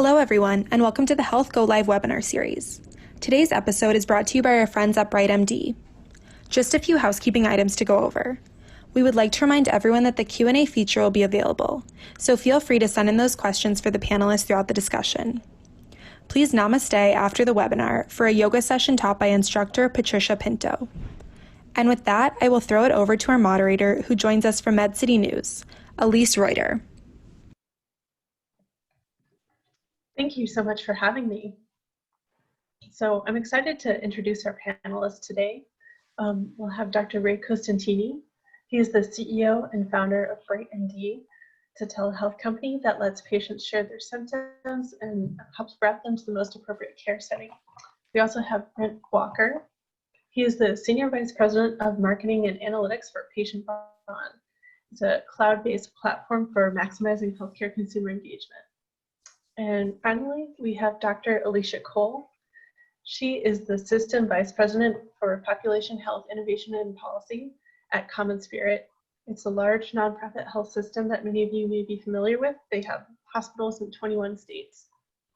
Hello everyone, and welcome to the Health Go Live webinar series. Today's episode is brought to you by our friends at BrightMD. Just a few housekeeping items to go over. We would like to remind everyone that the Q&A feature will be available, so feel free to send in those questions for the panelists throughout the discussion. Please namaste after the webinar for a yoga session taught by instructor Patricia Pinto. And with that, I will throw it over to our moderator who joins us from MedCity News, Elise Reuter. Thank you so much for having me. So I'm excited to introduce our panelists today. We'll have Dr. Ray Costantini. He is the CEO and founder of BrightMD. It's a telehealth company that lets patients share their symptoms and helps route them to the most appropriate care setting. We also have Brent Walker. He is the Senior Vice President of Marketing and Analytics for Patient Bond. It's a cloud-based platform for maximizing healthcare consumer engagement. And finally, we have Dr. Alicia Cole. She is the System Vice President for Population Health Innovation and Policy at Common Spirit. It's a large nonprofit health system that many of you may be familiar with. They have hospitals in 21 states.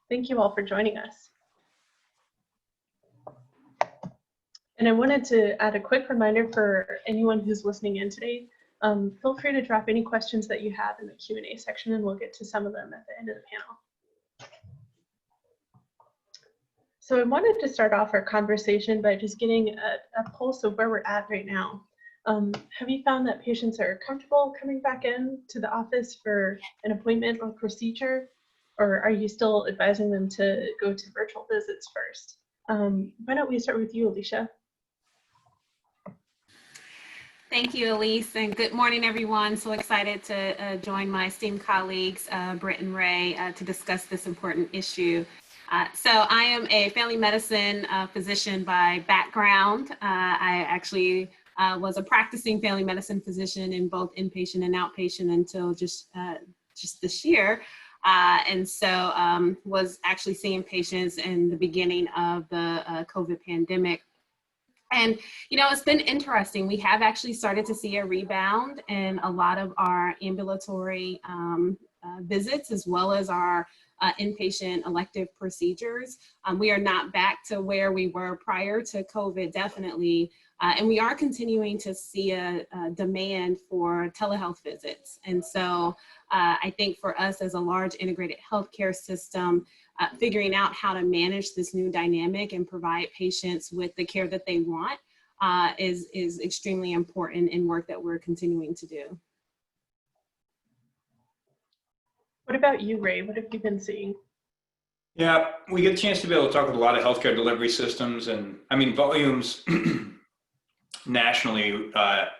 Thank you all for joining us. And I wanted to add a quick reminder for anyone who's listening in today. Feel free to drop any questions that you have in the Q&A section, and we'll get to some of them at the end of the panel. So I wanted to start off our conversation by just getting a pulse of where we're at right now. Have you found that patients are comfortable coming back in to the office for an appointment or procedure, or are you still advising them to go to virtual visits first? Why don't we start with you, Alicia? Thank you, Elise, and good morning, everyone. So excited to join my esteemed colleagues, Britt and Ray, to discuss this important issue. So I am a family medicine physician by background. I actually was a practicing family medicine physician in both inpatient and outpatient until just this year. And so was actually seeing patients in the beginning of the COVID pandemic. And, you know, it's been interesting. We have actually started to see a rebound in a lot of our ambulatory visits, as well as our inpatient elective procedures. We are not back to where we were prior to COVID, definitely. And we are continuing to see a demand for telehealth visits. And so I think for us as a large integrated healthcare system, figuring out how to manage this new dynamic and provide patients with the care that they want is extremely important in work that we're continuing to do. What about you, Ray? What have you been seeing? Yeah, we get a chance to be able to talk with a lot of healthcare delivery systems, and I mean, volumes nationally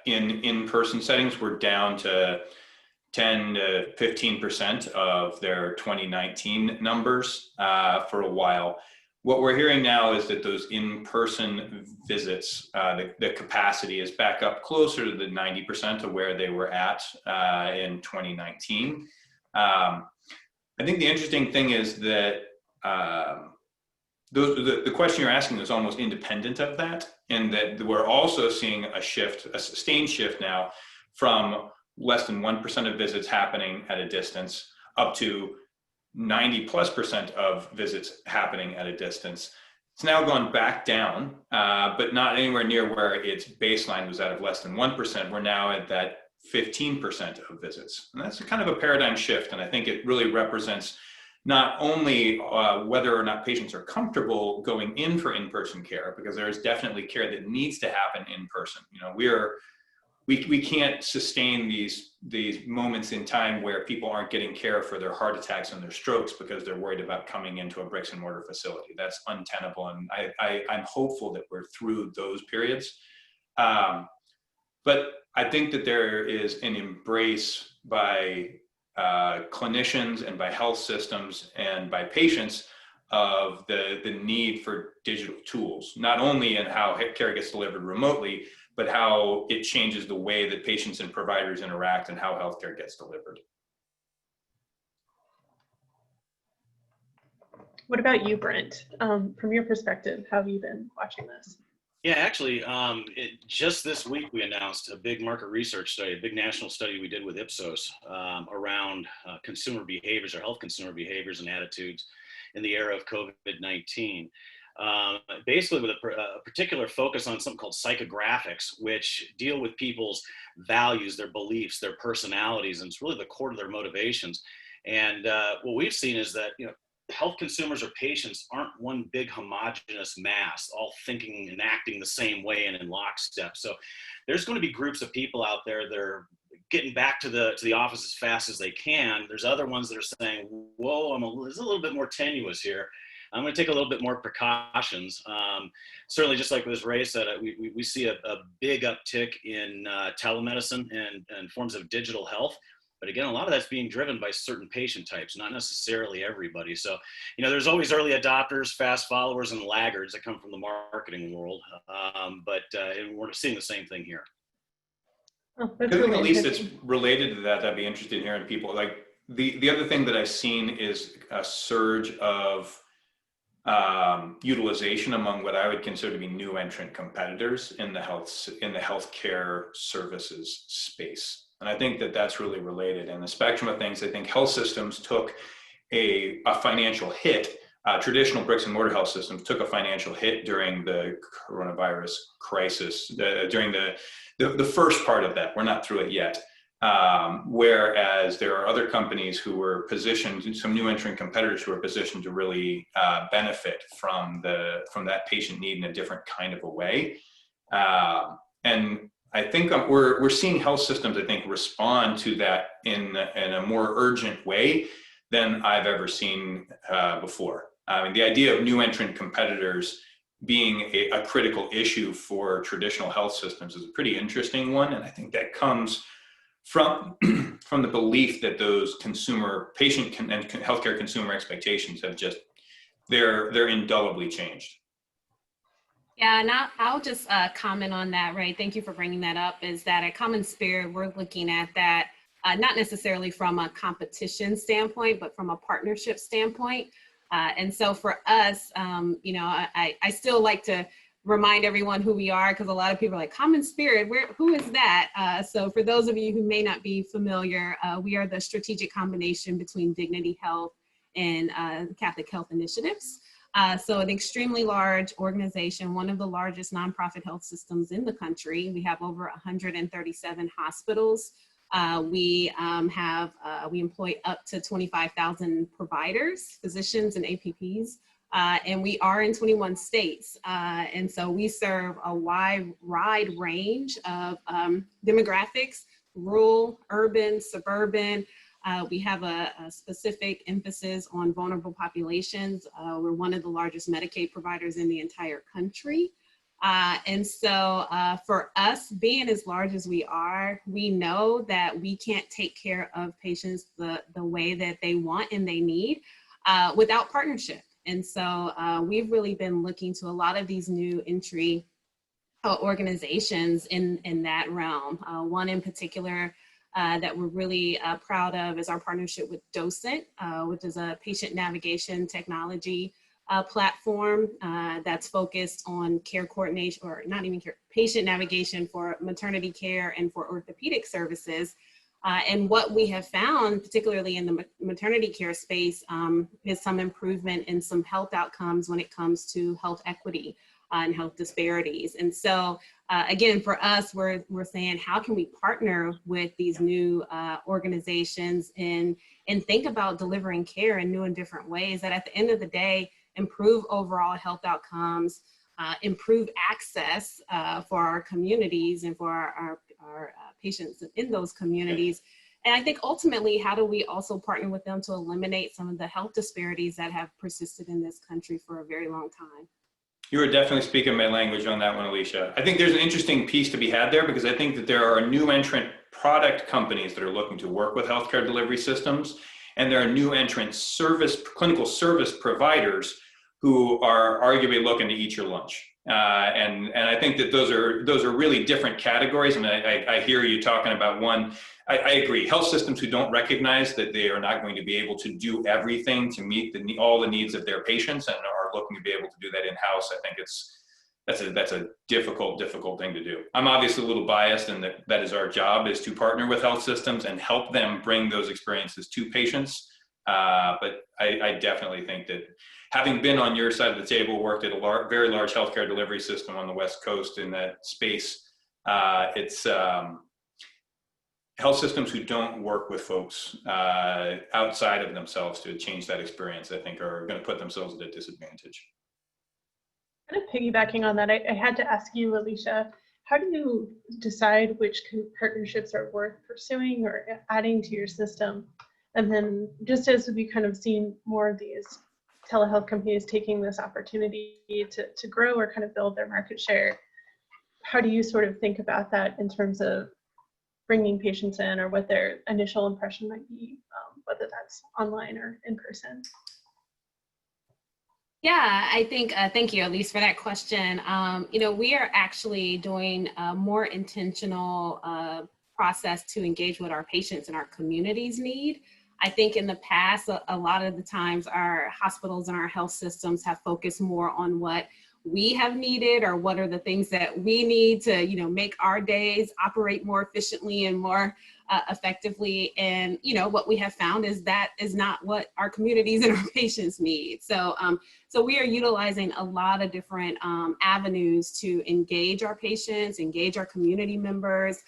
in-person settings were down to 10 to 15% of their 2019 numbers for a while. What we're hearing now is that those in-person visits, the capacity is back up closer to the 90% of where they were at in 2019. I think the interesting thing is that the question you're asking is almost independent of that, and that we're also seeing a shift, a sustained shift now from less than 1% of visits happening at a distance up to 90+% of visits happening at a distance. It's now gone back down, but not anywhere near where its baseline was at of less than 1%. We're now at that 15% of visits. And that's kind of a paradigm shift. And I think it really represents not only whether or not patients are comfortable going in for in-person care, because there is definitely care that needs to happen in person. You know, we can't sustain these moments in time where people aren't getting care for their heart attacks and their strokes because they're worried about coming into a bricks and mortar facility. That's untenable. And I'm hopeful that we're through those periods. But I think that there is an embrace by clinicians and by health systems and by patients of the need for digital tools, not only in how care gets delivered remotely, but how it changes the way that patients and providers interact and how healthcare gets delivered. What about you, Brent? From your perspective, how have you been watching this? Yeah, actually, just this week we announced a big market research study, a big national study we did with Ipsos around consumer behaviors or health consumer behaviors and attitudes in the era of COVID-19. Basically with a particular focus on something called psychographics, which deal with people's values, their beliefs, their personalities, and it's really the core of their motivations. And what we've seen is that, health consumers or patients aren't one big homogenous mass, all thinking and acting the same way and in lockstep. So there's going to be groups of people out there that are getting back to the office as fast as they can. There's other ones that are saying, whoa, it's a little bit more tenuous here. I'm going to take a little bit more precautions. Certainly, just like as Ray said, we see a big uptick in telemedicine and forms of digital health. But again, a lot of that's being driven by certain patient types, not necessarily everybody. So, there's always early adopters, fast followers, and laggards that come from the marketing world. But we're seeing the same thing here. Oh, that's Because really at least it's interesting. related to that, I'd be interested in hearing people. Like the other thing that I've seen is a surge of utilization among what I would consider to be new entrant competitors in the healthcare services space. And I think that that's really related. And the spectrum of things, I think health systems took a financial hit. Traditional bricks and mortar health systems took a financial hit during the coronavirus crisis, during the first part of that. We're not through it yet. Whereas there are other companies who were positioned, some new entrant competitors who are positioned to really benefit from that patient need in a different kind of a way. And I think we're seeing health systems, I think, respond to that in a more urgent way than I've ever seen before. I mean, the idea of new entrant competitors being a critical issue for traditional health systems is a pretty interesting one, and I think that comes from the belief that those patient and healthcare consumer expectations have they're indelibly changed. Yeah, and I'll just comment on that, Ray. Thank you for bringing that up. Is that at Common Spirit, we're looking at that not necessarily from a competition standpoint, but from a partnership standpoint. And so for us, I still like to remind everyone who we are, because a lot of people are like, Common Spirit, who is that? So for those of you who may not be familiar, we are the strategic combination between Dignity Health and Catholic Health Initiatives. So an extremely large organization, one of the largest nonprofit health systems in the country. We have over 137 hospitals. We employ up to 25,000 providers, physicians, and APPs. And we are in 21 states. And so we serve a wide range of demographics, rural, urban, suburban. We have a specific emphasis on vulnerable populations. We're one of the largest Medicaid providers in the entire country. And so for us, being as large as we are, we know that we can't take care of patients the way that they want and they need without partnership. And so we've really been looking to a lot of these new entry organizations in that realm. One in particular that we're really proud of is our partnership with Docent, which is a patient navigation technology platform that's focused on care coordination, or not even care, patient navigation for maternity care and for orthopedic services. And what we have found, particularly in the maternity care space, is some improvement in some health outcomes when it comes to health equity and health disparities. And so, again, for us, we're saying, how can we partner with these new organizations and think about delivering care in new and different ways that at the end of the day, improve overall health outcomes, improve access for our communities and for our patients in those communities. And I think ultimately, how do we also partner with them to eliminate some of the health disparities that have persisted in this country for a very long time? You were definitely speaking my language on that one, Alicia. I think there's an interesting piece to be had there, because I think that there are new entrant product companies that are looking to work with healthcare delivery systems, and there are new entrant clinical service providers who are arguably looking to eat your lunch. And I think that those are really different categories. And I hear you talking about one. I agree. Health systems who don't recognize that they are not going to be able to do everything to meet all the needs of their patients and are looking to be able to do that in-house. I think that's a difficult thing to do. I'm obviously a little biased, and that is our job, is to partner with health systems and help them bring those experiences to patients. But I definitely think that, having been on your side of the table, worked at a very large healthcare delivery system on the West Coast in that space, it's health systems who don't work with folks outside of themselves to change that experience, I think, are going to put themselves at a disadvantage. Kind of piggybacking on that, I had to ask you, Alicia, how do you decide which partnerships are worth pursuing or adding to your system? And then, just as we kind of seen more of these telehealth companies taking this opportunity to grow or kind of build their market share, how do you sort of think about that in terms of bringing patients in, or what their initial impression might be, whether that's online or in person? Yeah, I think, thank you, Elise, for that question. We are actually doing a more intentional process to engage with our patients and our community's need. I think in the past, a lot of the times our hospitals and our health systems have focused more on what we have needed, or what are the things that we need to, make our days operate more efficiently and more effectively. And, what we have found is that is not what our communities and our patients need. So we are utilizing a lot of different avenues to engage our patients, engage our community members.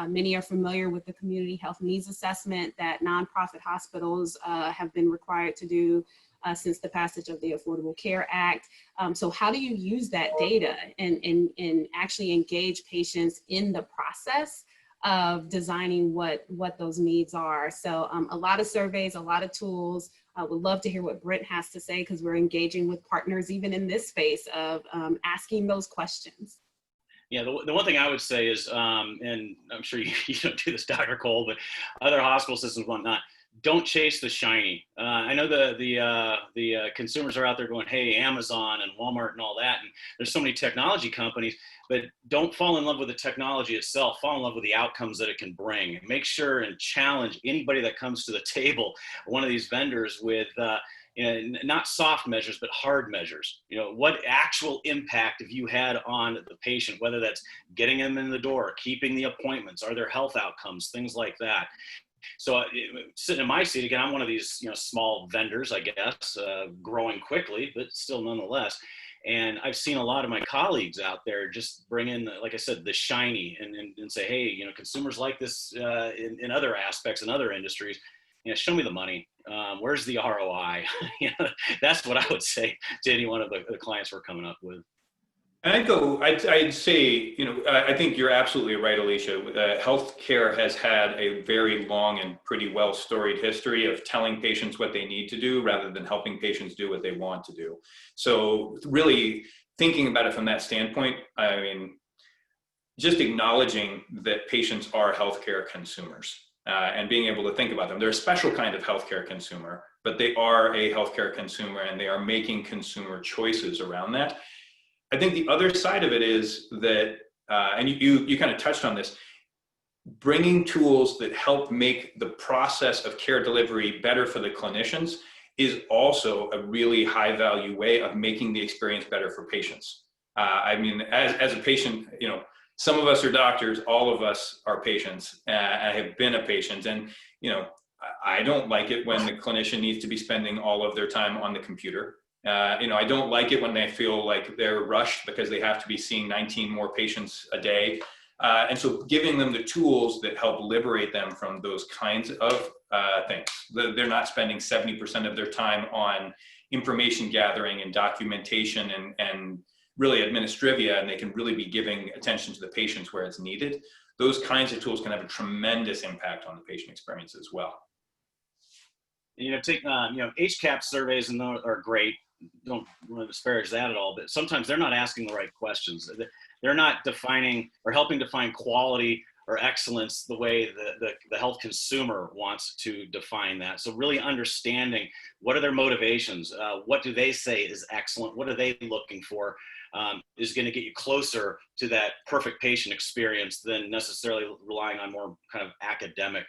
Many are familiar with the community health needs assessment that nonprofit hospitals have been required to do since the passage of the Affordable Care Act. So how do you use that data and actually engage patients in the process of designing what those needs are? So a lot of surveys, a lot of tools. I would love to hear what Brent has to say, because we're engaging with partners even in this space of asking those questions. Yeah, the one thing I would say is, and I'm sure you don't do this, Dr. Cole, but other hospital systems, whatnot, don't chase the shiny. I know the consumers are out there going, hey, Amazon and Walmart and all that, and there's so many technology companies, but don't fall in love with the technology itself. Fall in love with the outcomes that it can bring. Make sure and challenge anybody that comes to the table, one of these vendors, with not soft measures, but hard measures. What actual impact have you had on the patient, whether that's getting them in the door, keeping the appointments, are there health outcomes, things like that. So sitting in my seat, again, I'm one of these small vendors, I guess, growing quickly, but still nonetheless. And I've seen a lot of my colleagues out there just bring in, like I said, the shiny and say, hey, consumers like this in other aspects, in other industries. Show me the money. Where's the ROI? That's what I would say to any one of the clients we're coming up with. And I'd say, I think you're absolutely right, Alicia. Healthcare has had a very long and pretty well storied history of telling patients what they need to do rather than helping patients do what they want to do. So really thinking about it from that standpoint, I mean, just acknowledging that patients are healthcare consumers and being able to think about them. They're a special kind of healthcare consumer, but they are a healthcare consumer and they are making consumer choices around that. I think the other side of it is that, and you kind of touched on this, bringing tools that help make the process of care delivery better for the clinicians is also a really high value way of making the experience better for patients. I mean, as a patient, some of us are doctors, all of us are patients. I have been a patient, and I don't like it when the clinician needs to be spending all of their time on the computer. I don't like it when they feel like they're rushed because they have to be seeing 19 more patients a day. And so giving them the tools that help liberate them from those kinds of things. They're not spending 70% of their time on information gathering and documentation and really administrivia, and they can really be giving attention to the patients where it's needed. Those kinds of tools can have a tremendous impact on the patient experience as well. Take HCAP surveys and are great. Don't want to disparage that at all, but sometimes they're not asking the right questions. They're not defining or helping define quality or excellence the way the health consumer wants to define that. So really understanding what are their motivations, what do they say is excellent, what are they looking for, is going to get you closer to that perfect patient experience than necessarily relying on more kind of academic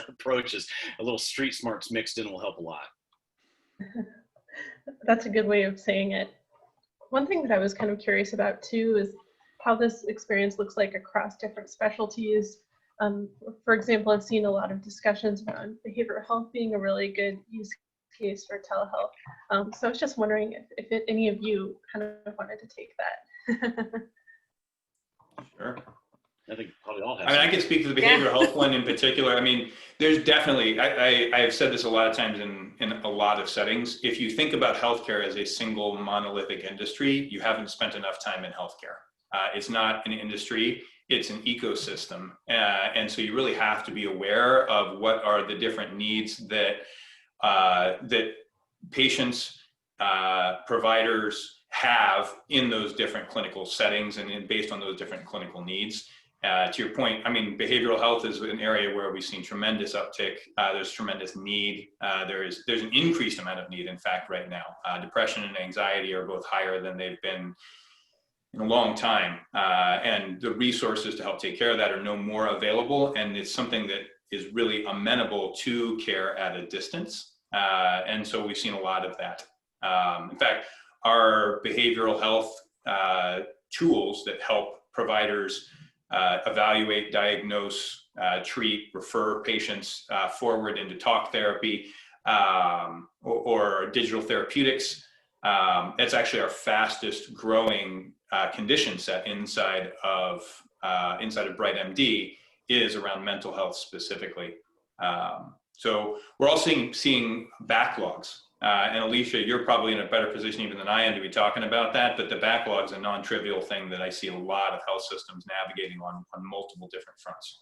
approaches. A little street smarts mixed in will help a lot. That's a good way of saying it. one thing that I was kind of curious about too is how this experience looks like across different specialties. For example, I've seen a lot of discussions around behavioral health being a really good use case for telehealth. So I was just wondering if any of you kind of wanted to take that. Sure. I think probably all have. I mean, I can speak to the behavioral health one in particular. I mean, there's definitely, I have said this a lot of times in a lot of settings. If you think about healthcare as a single monolithic industry, you haven't spent enough time in healthcare. It's not an industry, it's an ecosystem. And so you really have to be aware of what are the different needs that, that patients, providers have in those different clinical settings and based on those different clinical needs. To your point, I mean, behavioral health is an area where we've seen tremendous uptick. There's tremendous need. There's an increased amount of need, in fact, right now. Depression and anxiety are both higher than they've been in a long time. And the resources to help take care of that are no more available. And it's something that is really amenable to care at a distance. And so we've seen a lot of that. In fact, our behavioral health tools that help providers evaluate, diagnose, treat, refer patients forward into talk therapy or digital therapeutics. It's actually our fastest growing condition set inside of BrightMD is around mental health specifically. So we're all seeing backlogs. And Alicia, you're probably in a better position even than I am to be talking about that, but the backlog's a non-trivial thing that I see a lot of health systems navigating on multiple different fronts.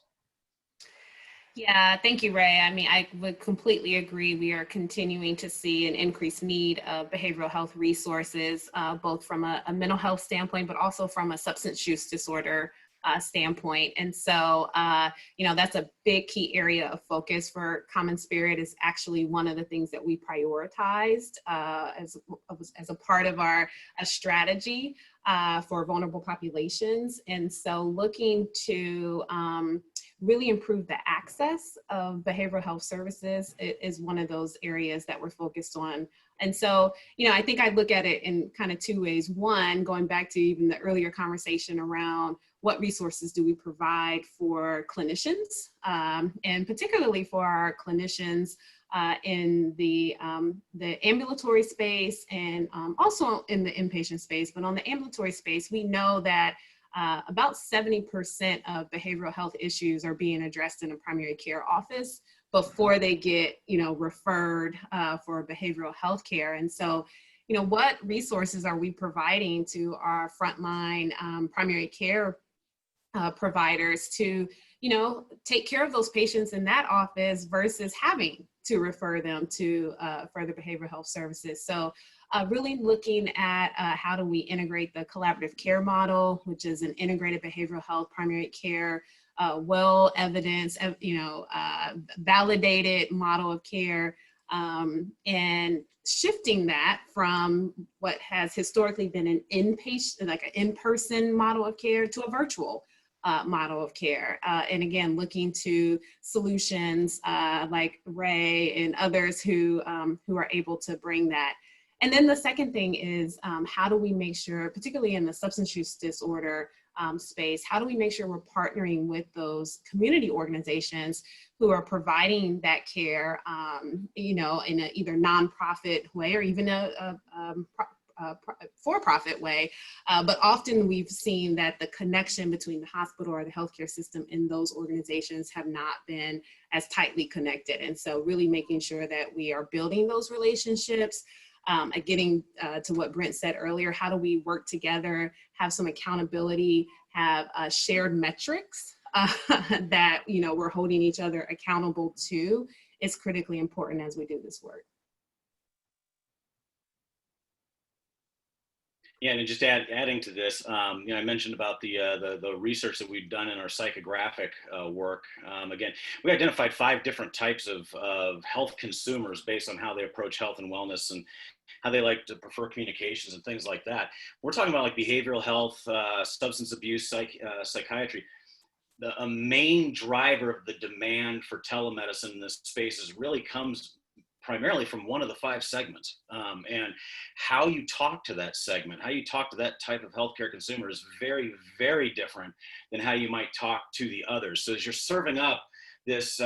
Yeah, thank you, Ray. I mean, I would completely agree. We are continuing to see an increased need of behavioral health resources, both from a mental health standpoint, but also from a substance use disorder standpoint. And so, that's a big key area of focus for Common Spirit. Is actually one of the things that we prioritized as a part of our strategy for vulnerable populations. And so looking to really improve the access of behavioral health services is one of those areas that we're focused on. And so, I think I look at it in kind of two ways. One, going back to even the earlier conversation around what resources do we provide for clinicians, and particularly for our clinicians in the ambulatory space and also in the inpatient space. But on the ambulatory space, we know that about 70% of behavioral health issues are being addressed in a primary care office before they get, referred for behavioral health care. And so, what resources are we providing to our frontline primary care providers to, take care of those patients in that office versus having to refer them to further behavioral health services. So really looking at how do we integrate the collaborative care model, which is an integrated behavioral health primary care, well evidenced, validated model of care, and shifting that from what has historically been an inpatient, like an in-person model of care, to a virtual model of care. And again, looking to solutions like Ray and others who are able to bring that. And then the second thing is how do we make sure, particularly in the substance use disorder space, how do we make sure we're partnering with those community organizations who are providing that care, in a either nonprofit way or even a for-profit way, but often we've seen that the connection between the hospital or the healthcare system and those organizations have not been as tightly connected. And so really making sure that we are building those relationships, getting to what Brent said earlier, how do we work together, have some accountability, have shared metrics that we're holding each other accountable to, is critically important as we do this work. Yeah, and just adding to this, I mentioned about the research that we've done in our psychographic work. Again, we identified 5 different types of health consumers based on how they approach health and wellness and how they like to prefer communications and things like that. We're talking about like behavioral health, substance abuse, psychiatry. A main driver of the demand for telemedicine in this space really comes primarily from one of the 5 segments. And how you talk to that segment, how you talk to that type of healthcare consumer is very, very different than how you might talk to the others. So as you're serving up this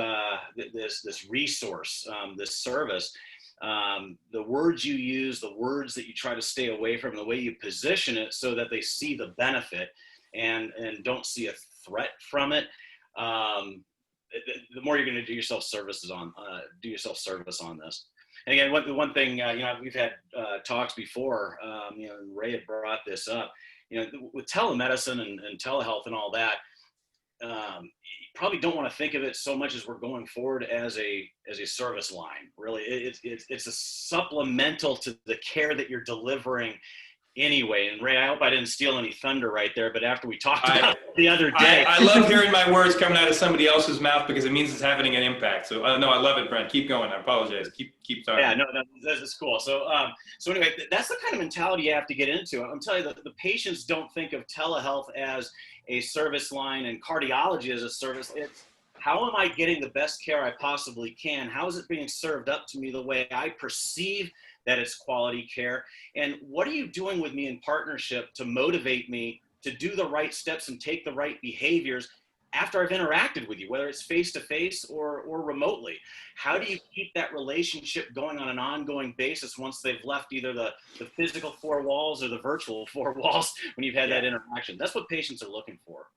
resource, this service, the words you use, the words that you try to stay away from, the way you position it so that they see the benefit and don't see a threat from it, the more you're going to do yourself service on this. And again, one thing, we've had talks before, and Ray had brought this up, with telemedicine and telehealth and all that, you probably don't want to think of it so much as we're going forward as a service line. Really, it's a supplemental to the care that you're delivering anyway. And Ray, I hope I didn't steal any thunder right there, but after we talked about it the other day. I love hearing my words coming out of somebody else's mouth because it means it's having an impact. So no, I love it, Brent. Keep going. I apologize. Keep talking. Yeah, no, that's cool. So anyway, that's the kind of mentality you have to get into. I'm telling you, the patients don't think of telehealth as a service line and cardiology as a service. It's how am I getting the best care I possibly can? How is it being served up to me the way I perceive that it's quality care? And what are you doing with me in partnership to motivate me to do the right steps and take the right behaviors after I've interacted with you, whether it's face-to-face or remotely? How do you keep that relationship going on an ongoing basis once they've left either the physical 4 walls or the virtual 4 walls when you've had that interaction? That's what patients are looking for.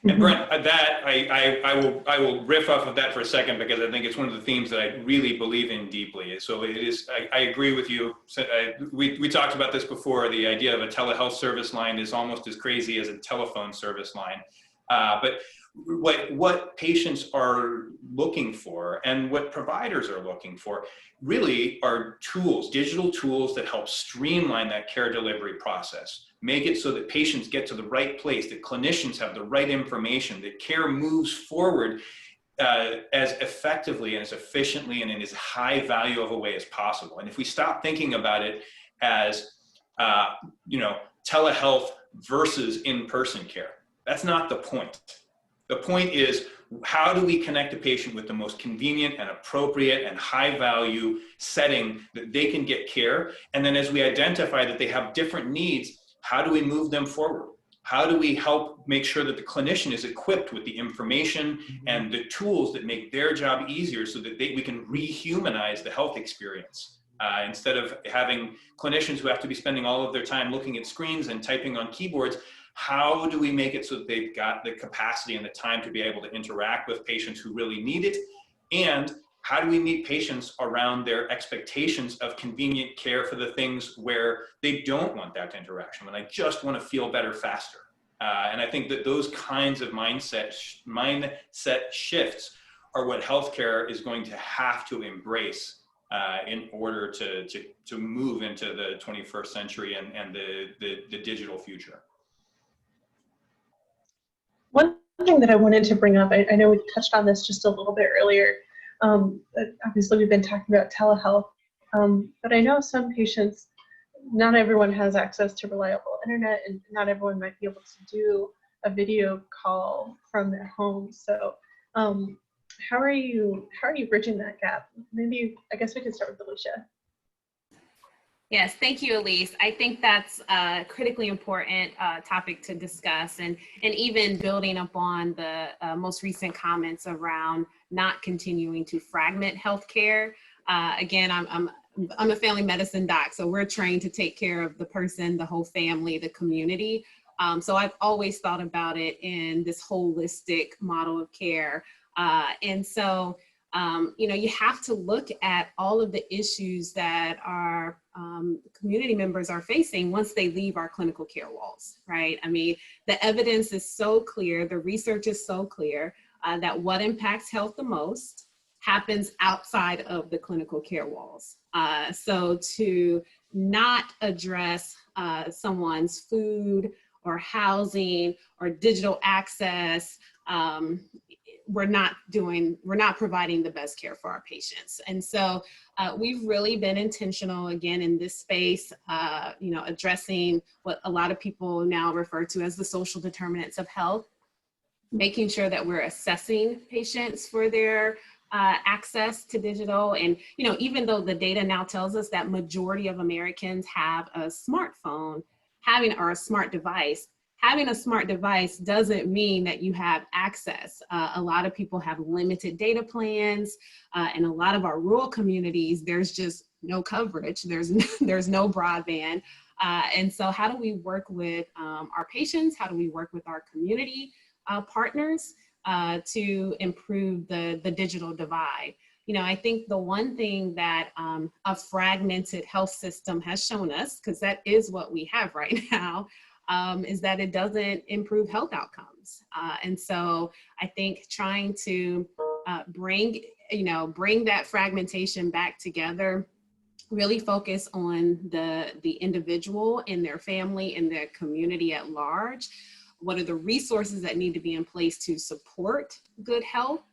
And Brent, I will riff off of that for a second because I think it's one of the themes that I really believe in deeply. So it is, I agree with you. We talked about this before. The idea of a telehealth service line is almost as crazy as a telephone service line. But what patients are looking for and what providers are looking for really are tools, digital tools that help streamline that care delivery process. Make it so that patients get to the right place, that clinicians have the right information, that care moves forward as effectively and as efficiently and in as high value of a way as possible. And if we stop thinking about it as, telehealth versus in-person care, that's not the point. The point is, how do we connect a patient with the most convenient and appropriate and high value setting that they can get care? And then as we identify that they have different needs, how do we move them forward? How do we help make sure that the clinician is equipped with the information and the tools that make their job easier so that we can rehumanize the health experience? Instead of having clinicians who have to be spending all of their time looking at screens and typing on keyboards, how do we make it so that they've got the capacity and the time to be able to interact with patients who really need it? And how do we meet patients around their expectations of convenient care for the things where they don't want that interaction, when I just want to feel better faster? And I think that those kinds of mindset shifts are what healthcare is going to have to embrace in order to move into the 21st century and the digital future. One thing that I wanted to bring up, I know we touched on this just a little bit earlier. Obviously, we've been talking about telehealth, but I know some patients, not everyone has access to reliable internet, and not everyone might be able to do a video call from their home. So how are you bridging that gap? Maybe, I guess we could start with Alicia. Yes, thank you, Elise. I think that's a critically important topic to discuss, and even building upon the most recent comments around not continuing to fragment healthcare. Again, I'm a family medicine doc, so we're trained to take care of the person, the whole family, the community. So I've always thought about it in this holistic model of care. And so, you have to look at all of the issues that our community members are facing once they leave our clinical care walls, right? I mean, the evidence is so clear, the research is so clear that what impacts health the most happens outside of the clinical care walls. So to not address someone's food or housing or digital access, we're not providing the best care for our patients. And so we've really been intentional, again, in this space, addressing what a lot of people now refer to as the social determinants of health, making sure that we're assessing patients for their access to digital. And, you know, even though the data now tells us that majority of Americans have a smartphone, or a smart device, having a smart device doesn't mean that you have access. A lot of people have limited data plans. In a lot of our rural communities, there's just no coverage. There's no broadband. And so how do we work with our patients? How do we work with our community partners to improve the digital divide? You know, I think the one thing that a fragmented health system has shown us, because that is what we have right now, is that it doesn't improve health outcomes. And so I think trying to bring that fragmentation back together, really focus on the individual and their family and their community at large. What are the resources that need to be in place to support good health?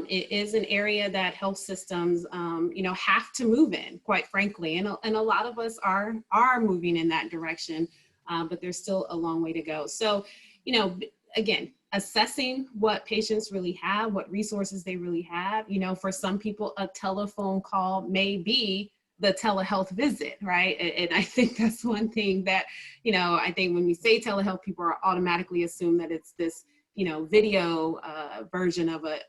It is an area that health systems, have to move in, quite frankly, and a lot of us are moving in that direction, but there's still a long way to go. So, again, assessing what patients really have, what resources they really have. For some people, a telephone call may be the telehealth visit, right? And I think that's one thing that, I think when we say telehealth, people are automatically assume that it's this, video version of a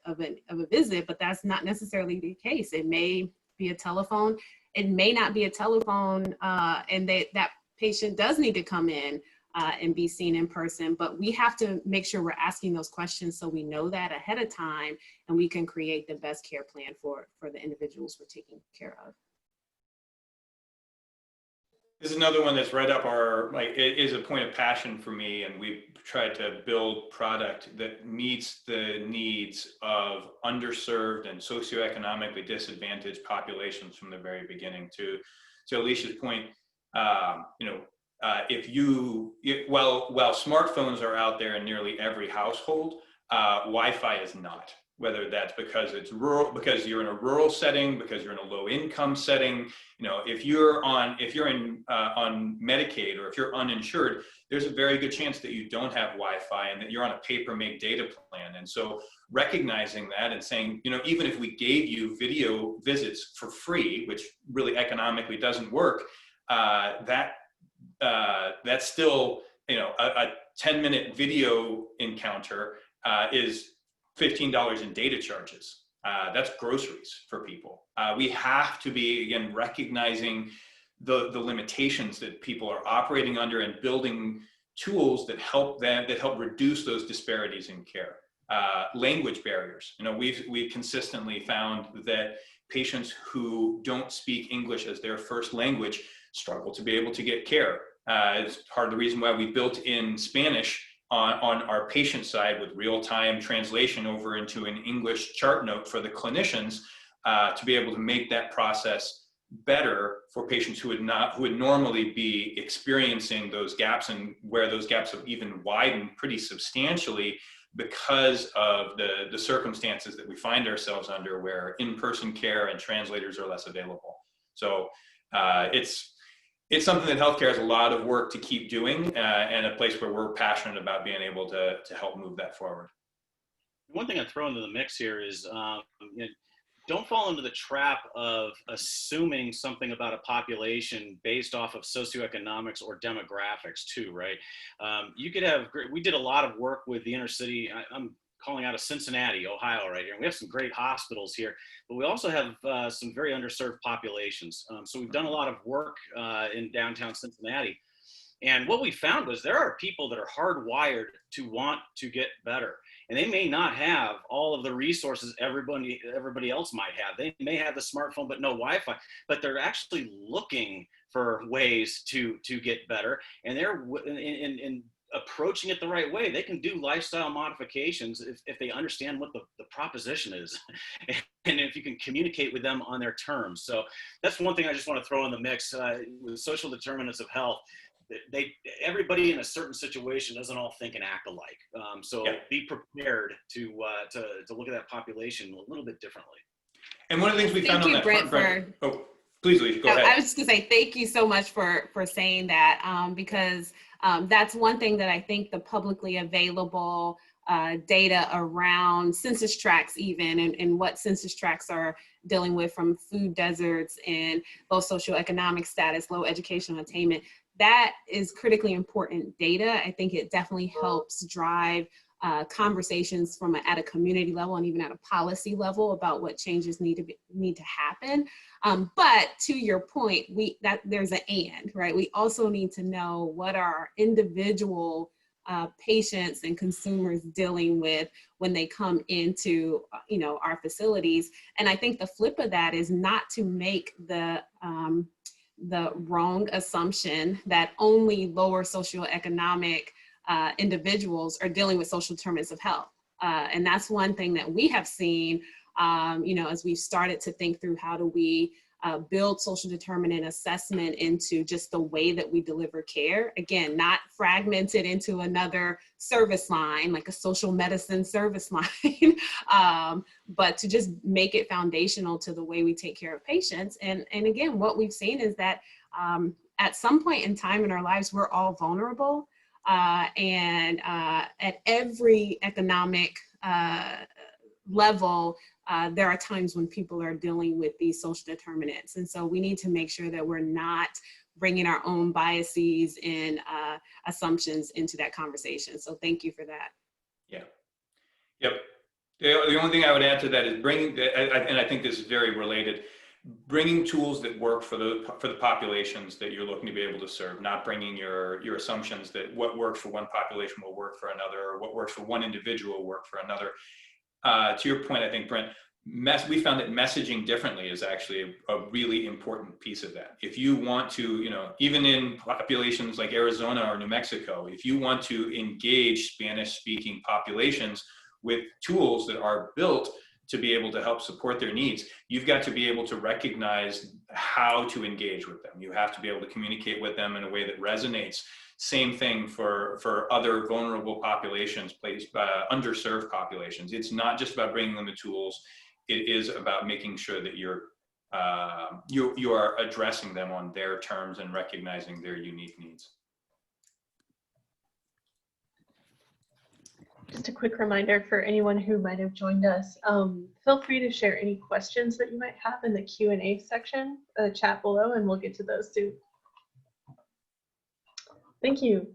visit, but that's not necessarily the case. It may be a telephone. It may not be a telephone, and that patient does need to come in and be seen in person, but we have to make sure we're asking those questions so we know that ahead of time and we can create the best care plan for the individuals we're taking care of. This is another one that's right up it is a point of passion for me, and we've tried to build product that meets the needs of underserved and socioeconomically disadvantaged populations from the very beginning. To Alicia's point, while smartphones are out there in nearly every household, Wi-Fi is not. Whether that's because it's rural, because you're in a rural setting, because you're in a low income setting, if you're on Medicaid or if you're uninsured, there's a very good chance that you don't have Wi-Fi and that you're on a pay-per-meg data plan. And so recognizing that and saying, even if we gave you video visits for free, which really economically doesn't work, that's still, a 10-minute video encounter is $15 in data charges. That's groceries for people. We have to be, again, recognizing the limitations that people are operating under and building tools that help reduce those disparities in care. Language barriers. We've consistently found that patients who don't speak English as their first language struggle to be able to get care. It's part of the reason why we built in Spanish on our patient side with real-time translation over into an English chart note for the clinicians to be able to make that process better for patients who would normally be experiencing those gaps, and where those gaps have even widened pretty substantially because of the circumstances that we find ourselves under, where in-person care and translators are less available. So it's something that healthcare has a lot of work to keep doing, and a place where we're passionate about being able to help move that forward. One thing I throw into the mix here is don't fall into the trap of assuming something about a population based off of socioeconomics or demographics too, right? You could have, we did a lot of work with the inner city. I'm calling out of Cincinnati, Ohio right here. And we have some great hospitals here, but we also have some very underserved populations. So we've done a lot of work in downtown Cincinnati. And what we found was there are people that are hardwired to want to get better. And they may not have all of the resources everybody else might have. They may have the smartphone, but no Wi-Fi, but they're actually looking for ways to get better. And they're in approaching it the right way. They can do lifestyle modifications if they understand what the proposition is and if you can communicate with them on their terms. So that's one thing I just want to throw in the mix with social determinants of health. Everybody in a certain situation doesn't all think and act alike. Be prepared to look at that population a little bit differently. And one of the things we found on that front, please, Alicia, go ahead. I was just gonna say thank you so much for saying that, because that's one thing that I think the publicly available data around census tracts even, and what census tracts are dealing with, from food deserts and low socioeconomic status, low educational attainment. That is critically important data. I think it definitely helps drive conversations at a community level and even at a policy level about what changes need to happen. But to your point, there's an and, right? We also need to know what our individual patients and consumers dealing with when they come into our facilities. And I think the flip of that is not to make the wrong assumption that only lower socioeconomic individuals are dealing with social determinants of health. And that's one thing that we have seen, as we've started to think through how do we build social determinant assessment into just the way that we deliver care. Again, not fragmented into another service line, like a social medicine service line, but to just make it foundational to the way we take care of patients. And again, what we've seen is that at some point in time in our lives, we're all vulnerable. And at every economic level, there are times when people are dealing with these social determinants. And so we need to make sure that we're not bringing our own biases and assumptions into that conversation. So thank you for that. Yeah. Yep. The only thing I would add to that is and I think this is very related, bringing tools that work for the populations that you're looking to be able to serve, not bringing your assumptions that what works for one population will work for another, or what works for one individual will work for another. To your point, I think, Brent, we found that messaging differently is actually a really important piece of that. If you want to, even in populations like Arizona or New Mexico, if you want to engage Spanish-speaking populations with tools that are built to be able to help support their needs, you've got to be able to recognize how to engage with them. You have to be able to communicate with them in a way that resonates. Same thing for other vulnerable populations, underserved populations. It's not just about bringing them the tools. It is about making sure that you are addressing them on their terms and recognizing their unique needs. Just a quick reminder for anyone who might have joined us, feel free to share any questions that you might have in the Q&A section, chat below, and we'll get to those too. Thank you.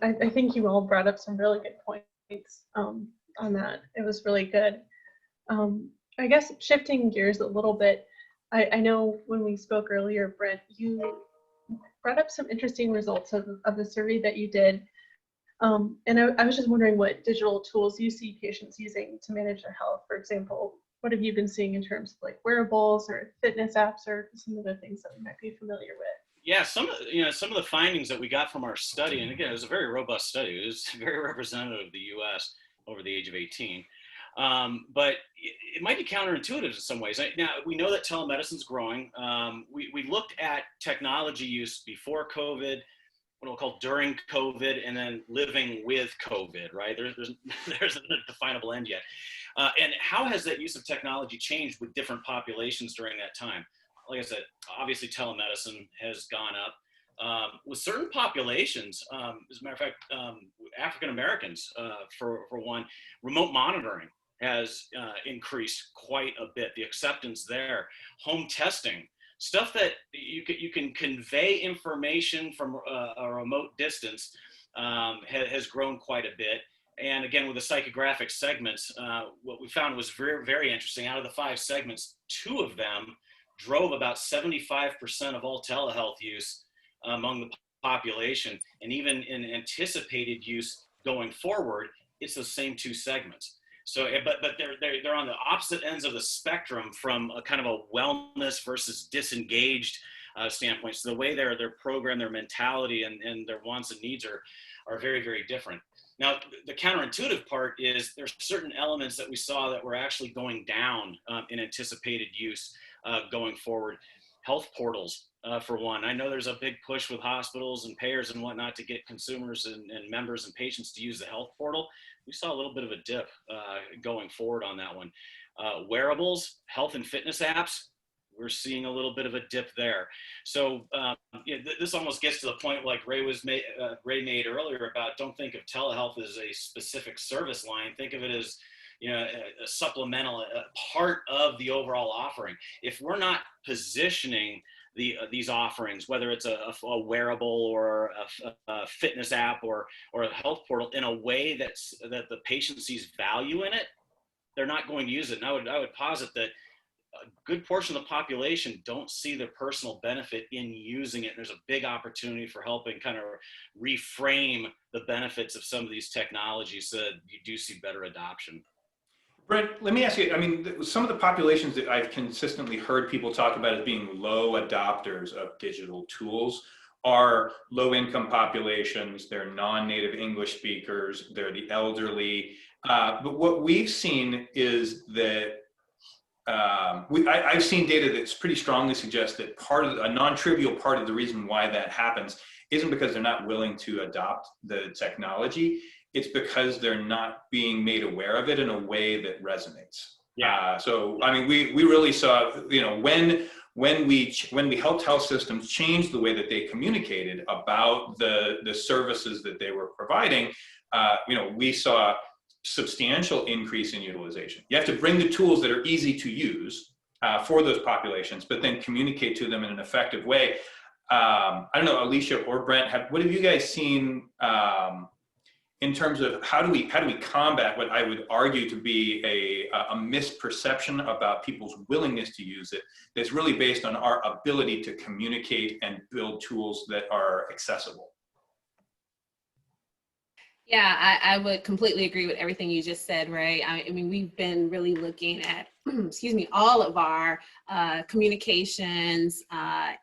I think you all brought up some really good points on that. It was really good. I guess shifting gears a little bit, I know when we spoke earlier, Brent, you brought up some interesting results of the survey that you did. And I was just wondering what digital tools you see patients using to manage their health. For example, what have you been seeing in terms of like wearables or fitness apps or some of the things that we might be familiar with? Yeah, some of the findings that we got from our study, and again, it was a very robust study. It was very representative of the U.S. over the age of 18. But it might be counterintuitive in some ways. Now, we know that telemedicine is growing. We looked at technology use before COVID, what we'll call during COVID, and then living with COVID, right? There's a definable end yet. And how has that use of technology changed with different populations during that time? Like I said, obviously telemedicine has gone up. With certain populations, as a matter of fact, African Americans, for one, remote monitoring has increased quite a bit. The acceptance there, home testing, stuff that you can convey information from a remote distance has grown quite a bit. And again, with the psychographic segments, what we found was very, very interesting. Out of the 5 segments, 2 of them drove about 75% of all telehealth use among the population. And even in anticipated use going forward, it's the same 2 segments. So, but they're on the opposite ends of the spectrum from a kind of a wellness versus disengaged standpoint. So the way they're programmed, their mentality and their wants and needs are very, very different. Now, the counterintuitive part is there's certain elements that we saw that were actually going down in anticipated use going forward. Health portals, for one. I know there's a big push with hospitals and payers and whatnot to get consumers and members and patients to use the health portal. We saw a little bit of a dip going forward on that one. Wearables, health and fitness apps, we're seeing a little bit of a dip there. So this almost gets to the point like Ray made earlier about, don't think of telehealth as a specific service line. Think of it as a supplemental part of the overall offering. If we're not positioning these offerings, whether it's a wearable or a fitness app or a health portal, in a way that the patient sees value in it, they're not going to use it. And I would posit that a good portion of the population don't see the personal benefit in using it. And there's a big opportunity for helping kind of reframe the benefits of some of these technologies so that you do see better adoption. Brent, let me ask you, I mean, some of the populations that I've consistently heard people talk about as being low adopters of digital tools are low-income populations, they're non-native English speakers, they're the elderly. But what we've seen is that I've seen data that's pretty strongly suggests that a non-trivial part of the reason why that happens isn't because they're not willing to adopt the technology. It's because they're not being made aware of it in a way that resonates. Yeah. So I mean, we really saw, when we helped health systems change the way that they communicated about the services that they were providing, we saw substantial increase in utilization. You have to bring the tools that are easy to use for those populations, but then communicate to them in an effective way. I don't know, Alicia or Brent, what have you guys seen in terms of how do we combat what I would argue to be a misperception about people's willingness to use it that's really based on our ability to communicate and build tools that are accessible? Yeah, I would completely agree with everything you just said, Ray. I mean, we've been really looking at, all of our communications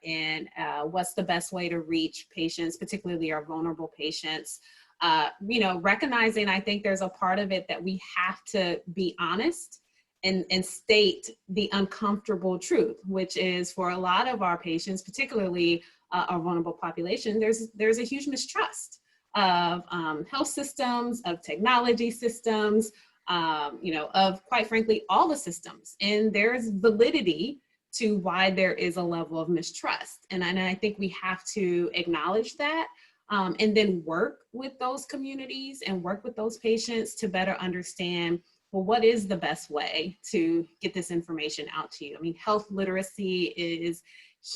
and what's the best way to reach patients, particularly our vulnerable patients. Recognizing, I think there's a part of it that we have to be honest and state the uncomfortable truth, which is for a lot of our patients, particularly our vulnerable population, there's a huge mistrust of health systems, of technology systems, of, quite frankly, all the systems. And there's validity to why there is a level of mistrust. And I think we have to acknowledge that and then work with those communities and work with those patients to better understand, well, what is the best way to get this information out to you? I mean, health literacy is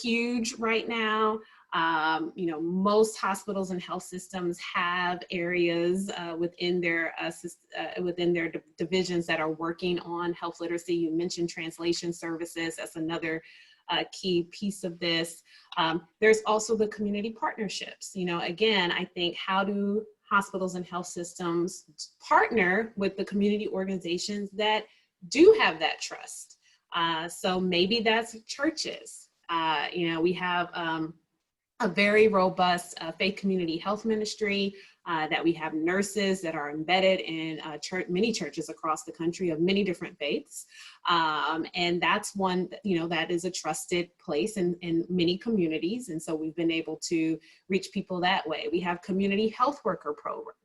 huge right now. Most hospitals and health systems have areas within their divisions that are working on health literacy. You mentioned translation services. That's another key piece of this. There's also the community partnerships. Again, I think, how do hospitals and health systems partner with the community organizations that do have that trust? So maybe that's churches. We have a very robust faith community health ministry that we have nurses that are embedded in many churches across the country of many different faiths. And that's one, that is a trusted place in many communities. And so we've been able to reach people that way. We have community health worker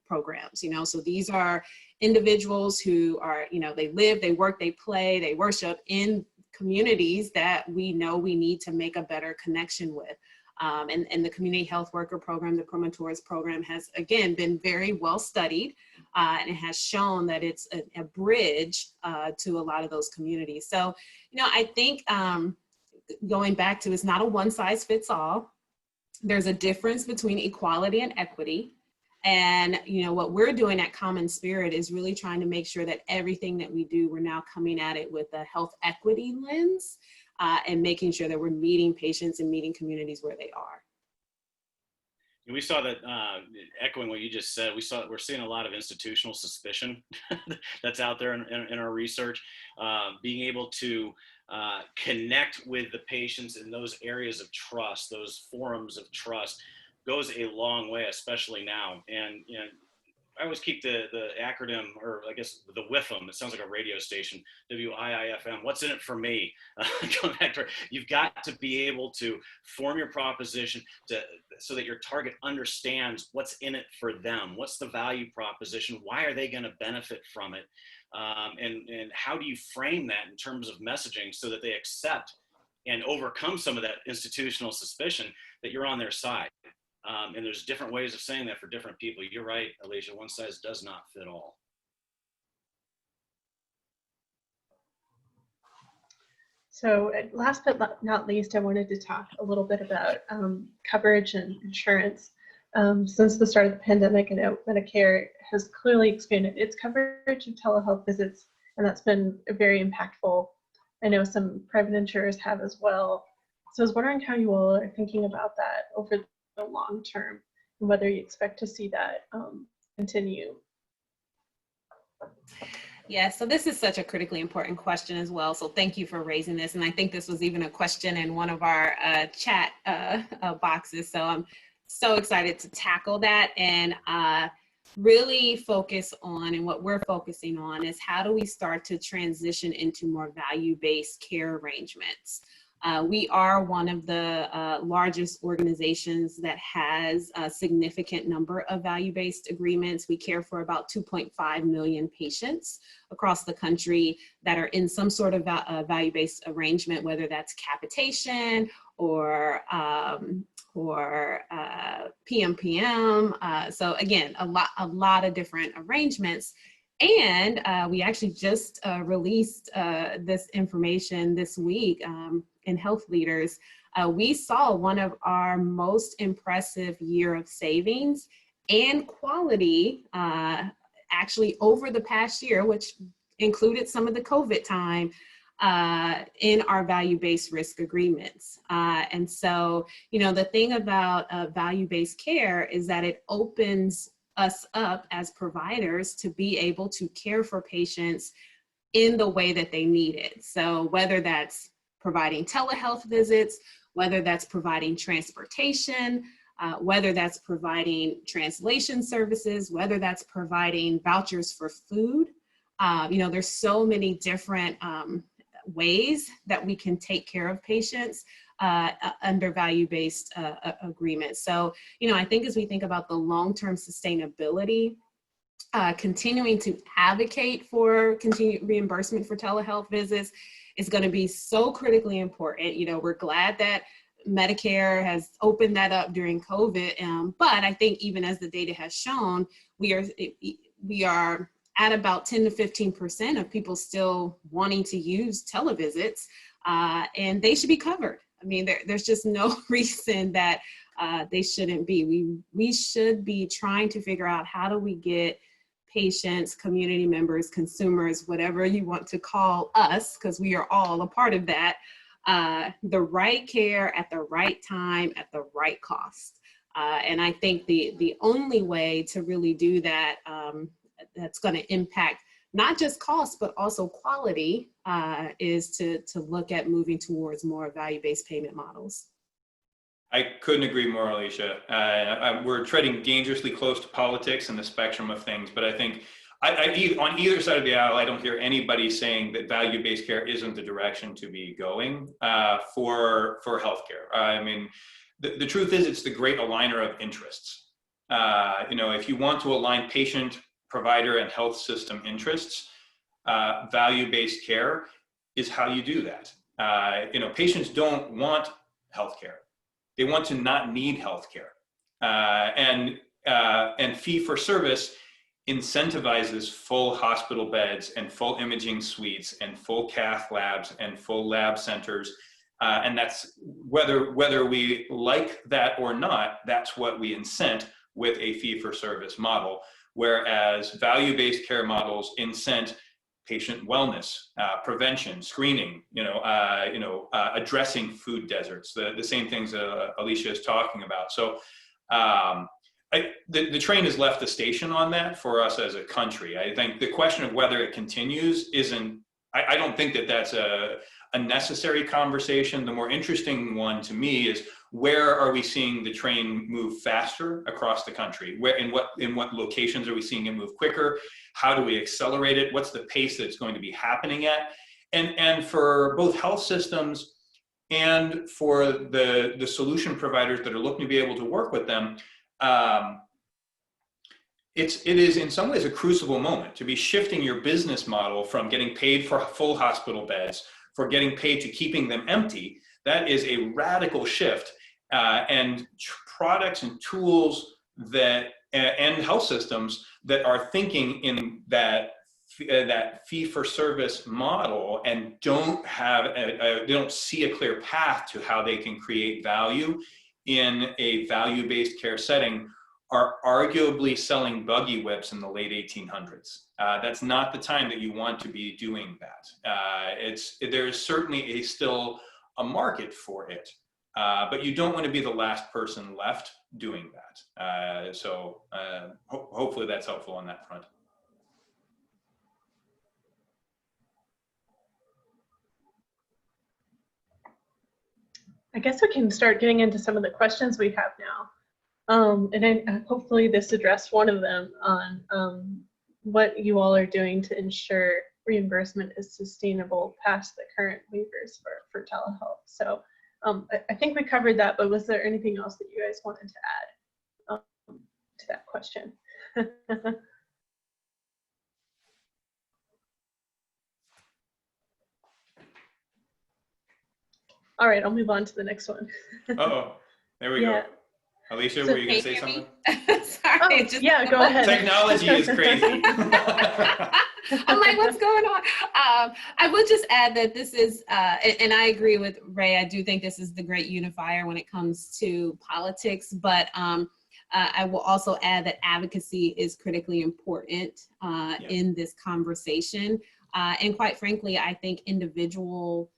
programs, so these are individuals who are, they live, they work, they play, they worship in communities that we know we need to make a better connection with. And the community health worker program, the Promotores program, has, again, been very well studied, and it has shown that it's a bridge to a lot of those communities. So, I think going back to, it's not a one size fits all. There's a difference between equality and equity. And, what we're doing at Common Spirit is really trying to make sure that everything that we do, we're now coming at it with a health equity lens. And making sure that we're meeting patients and meeting communities where they are. We saw that, echoing what you just said, we're seeing a lot of institutional suspicion that's out there in our research. Being able to connect with the patients in those areas of trust, those forums of trust, goes a long way, especially now. And I always keep the acronym, or I guess the WIFM, it sounds like a radio station, WIIFM, what's in it for me? Going back to, you've got to be able to form your proposition so that your target understands what's in it for them. What's the value proposition? Why are they going to benefit from it? And how do you frame that in terms of messaging so that they accept and overcome some of that institutional suspicion that you're on their side. And there's different ways of saying that for different people. You're right, Alicia, one size does not fit all. So last but not least, I wanted to talk a little bit about coverage and insurance. Since the start of the pandemic, I know Medicare has clearly expanded its coverage of telehealth visits, and that's been very impactful. I know some private insurers have as well. So I was wondering how you all are thinking about that over the long term, and whether you expect to see that continue. Yeah, so this is such a critically important question as well. So thank you for raising this. And I think this was even a question in one of our chat boxes. So I'm so excited to tackle that and really focus on, and what we're focusing on is how do we start to transition into more value-based care arrangements. We are one of the largest organizations that has a significant number of value-based agreements. We care for about 2.5 million patients across the country that are in some sort of value-based arrangement, whether that's capitation or PMPM. So again, a lot of different arrangements. And we actually just released this information this week in Health Leaders. We saw one of our most impressive year of savings and quality actually over the past year, which included some of the COVID time, in our value-based risk agreements. And so, you know, the thing about value-based care is that it opens us up as providers to be able to care for patients in the way that they need it. So whether that's providing telehealth visits, whether that's providing transportation, whether that's providing translation services, whether that's providing vouchers for food. You know, there's so many different ways that we can take care of patients under value-based agreements. So, you know, I think as we think about the long-term sustainability, continuing to advocate for continued reimbursement for telehealth visits is going to be so critically important. You know, we're glad that Medicare has opened that up during COVID, but I think even as the data has shown, we are at about 10 to 15% of people still wanting to use televisits, and they should be covered. I mean, there's just no reason that they shouldn't be. We should be trying to figure out how do we get patients, community members, consumers, whatever you want to call us, because we are all a part of that, the right care at the right time at the right cost. And I think the only way to really do that that's going to impact not just cost, but also quality, is to look at moving towards more value-based payment models. I couldn't agree more, Alicia. We're treading dangerously close to politics and the spectrum of things, but I think on either side of the aisle, I don't hear anybody saying that value-based care isn't the direction to be going for healthcare. I mean, the truth is it's the great aligner of interests. You know, if you want to align patient, provider, and health system interests, value-based care is how you do that. You know, patients don't want healthcare. They want to not need healthcare. And fee-for-service incentivizes full hospital beds and full imaging suites and full cath labs and full lab centers. And that's whether we like that or not, that's what we incent with a fee-for-service model. Whereas value-based care models incent patient wellness, prevention, screening, addressing food deserts, the same things Alicia is talking about. So the train has left the station on that for us as a country. I think the question of whether it continues isn't, I don't think that that's a necessary conversation. The more interesting one to me is, where are we seeing the train move faster across the country? Where, in what locations are we seeing it move quicker? How do we accelerate it? What's the pace that it's going to be happening at? And for both health systems and for the solution providers that are looking to be able to work with them, it is in some ways a crucible moment to be shifting your business model from getting paid for full hospital beds, for getting paid to keeping them empty, That is a radical shift, and products and tools that and health systems that are thinking in that fee-for-service model and don't have they don't see a clear path to how they can create value in a value-based care setting are arguably selling buggy whips in the late 1800s. That's not the time that you want to be doing that. There is certainly still a market for it, but you don't want to be the last person left doing that. Hopefully that's helpful on that front. I guess we can start getting into some of the questions we have now. And then hopefully this addressed one of them on what you all are doing to ensure reimbursement is sustainable past the current waivers for telehealth. So I think we covered that, but was there anything else that you guys wanted to add to that question? All right, I'll move on to the next one. Uh-oh, there we go. Alicia, were you going to say something? Sorry. Oh, yeah, go ahead. Technology is crazy. I'm like, what's going on? I will just add that this is, and I agree with Ray, I do think this is the great unifier when it comes to politics, but I will also add that advocacy is critically important in this conversation. And quite frankly, I think individual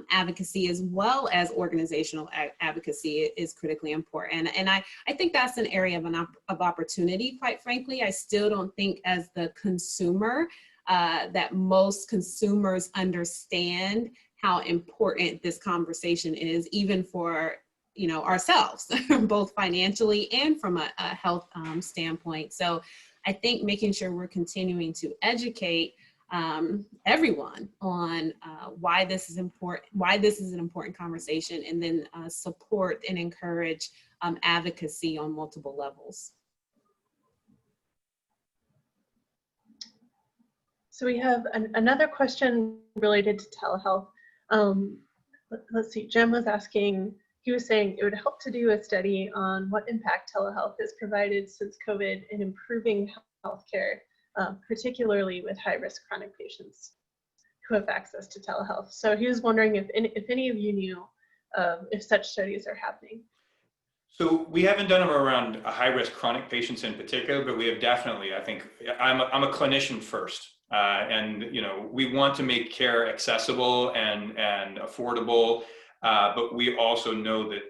advocacy as well as organizational advocacy is critically important. And I think that's an area of opportunity, quite frankly. I still don't think as the consumer that most consumers understand how important this conversation is, even for ourselves, both financially and from a health standpoint. So I think making sure we're continuing to educate everyone on why this is important, why this is an important conversation, and then support and encourage advocacy on multiple levels. So we have another question related to telehealth. Let's see, Jim was asking, he was saying it would help to do a study on what impact telehealth has provided since COVID in improving healthcare, particularly with high-risk chronic patients who have access to telehealth. So he was wondering if any of you knew if such studies are happening. So we haven't done them around high-risk chronic patients in particular, but we have definitely, I think, I'm a clinician first. And we want to make care accessible and affordable, but we also know that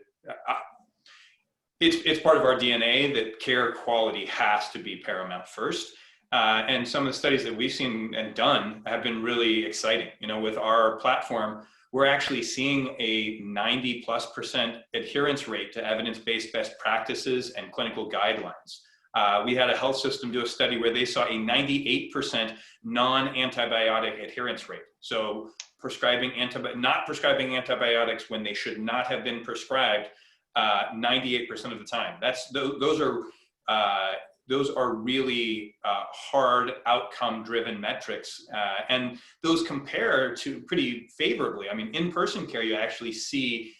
it's part of our DNA that care quality has to be paramount first. And some of the studies that we've seen and done have been really exciting. With our platform, we're actually seeing a 90+% adherence rate to evidence-based best practices and clinical guidelines. We had a health system do a study where they saw a 98% non-antibiotic adherence rate. So not prescribing antibiotics when they should not have been prescribed 98% of the time. Those are really hard outcome-driven metrics, and those compare to pretty favorably. I mean, in-person care, you actually see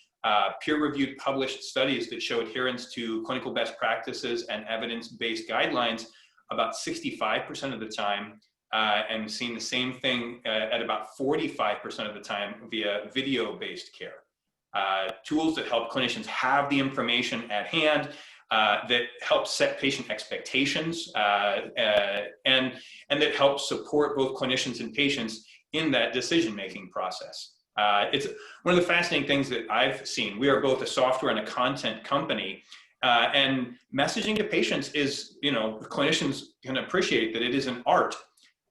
peer-reviewed published studies that show adherence to clinical best practices and evidence-based guidelines about 65% of the time, and seeing the same thing at about 45% of the time via video-based care. Tools that help clinicians have the information at hand, that help set patient expectations, and that help support both clinicians and patients in that decision-making process. It's one of the fascinating things that I've seen. We are both a software and a content company, and messaging to patients is, clinicians can appreciate that it is an art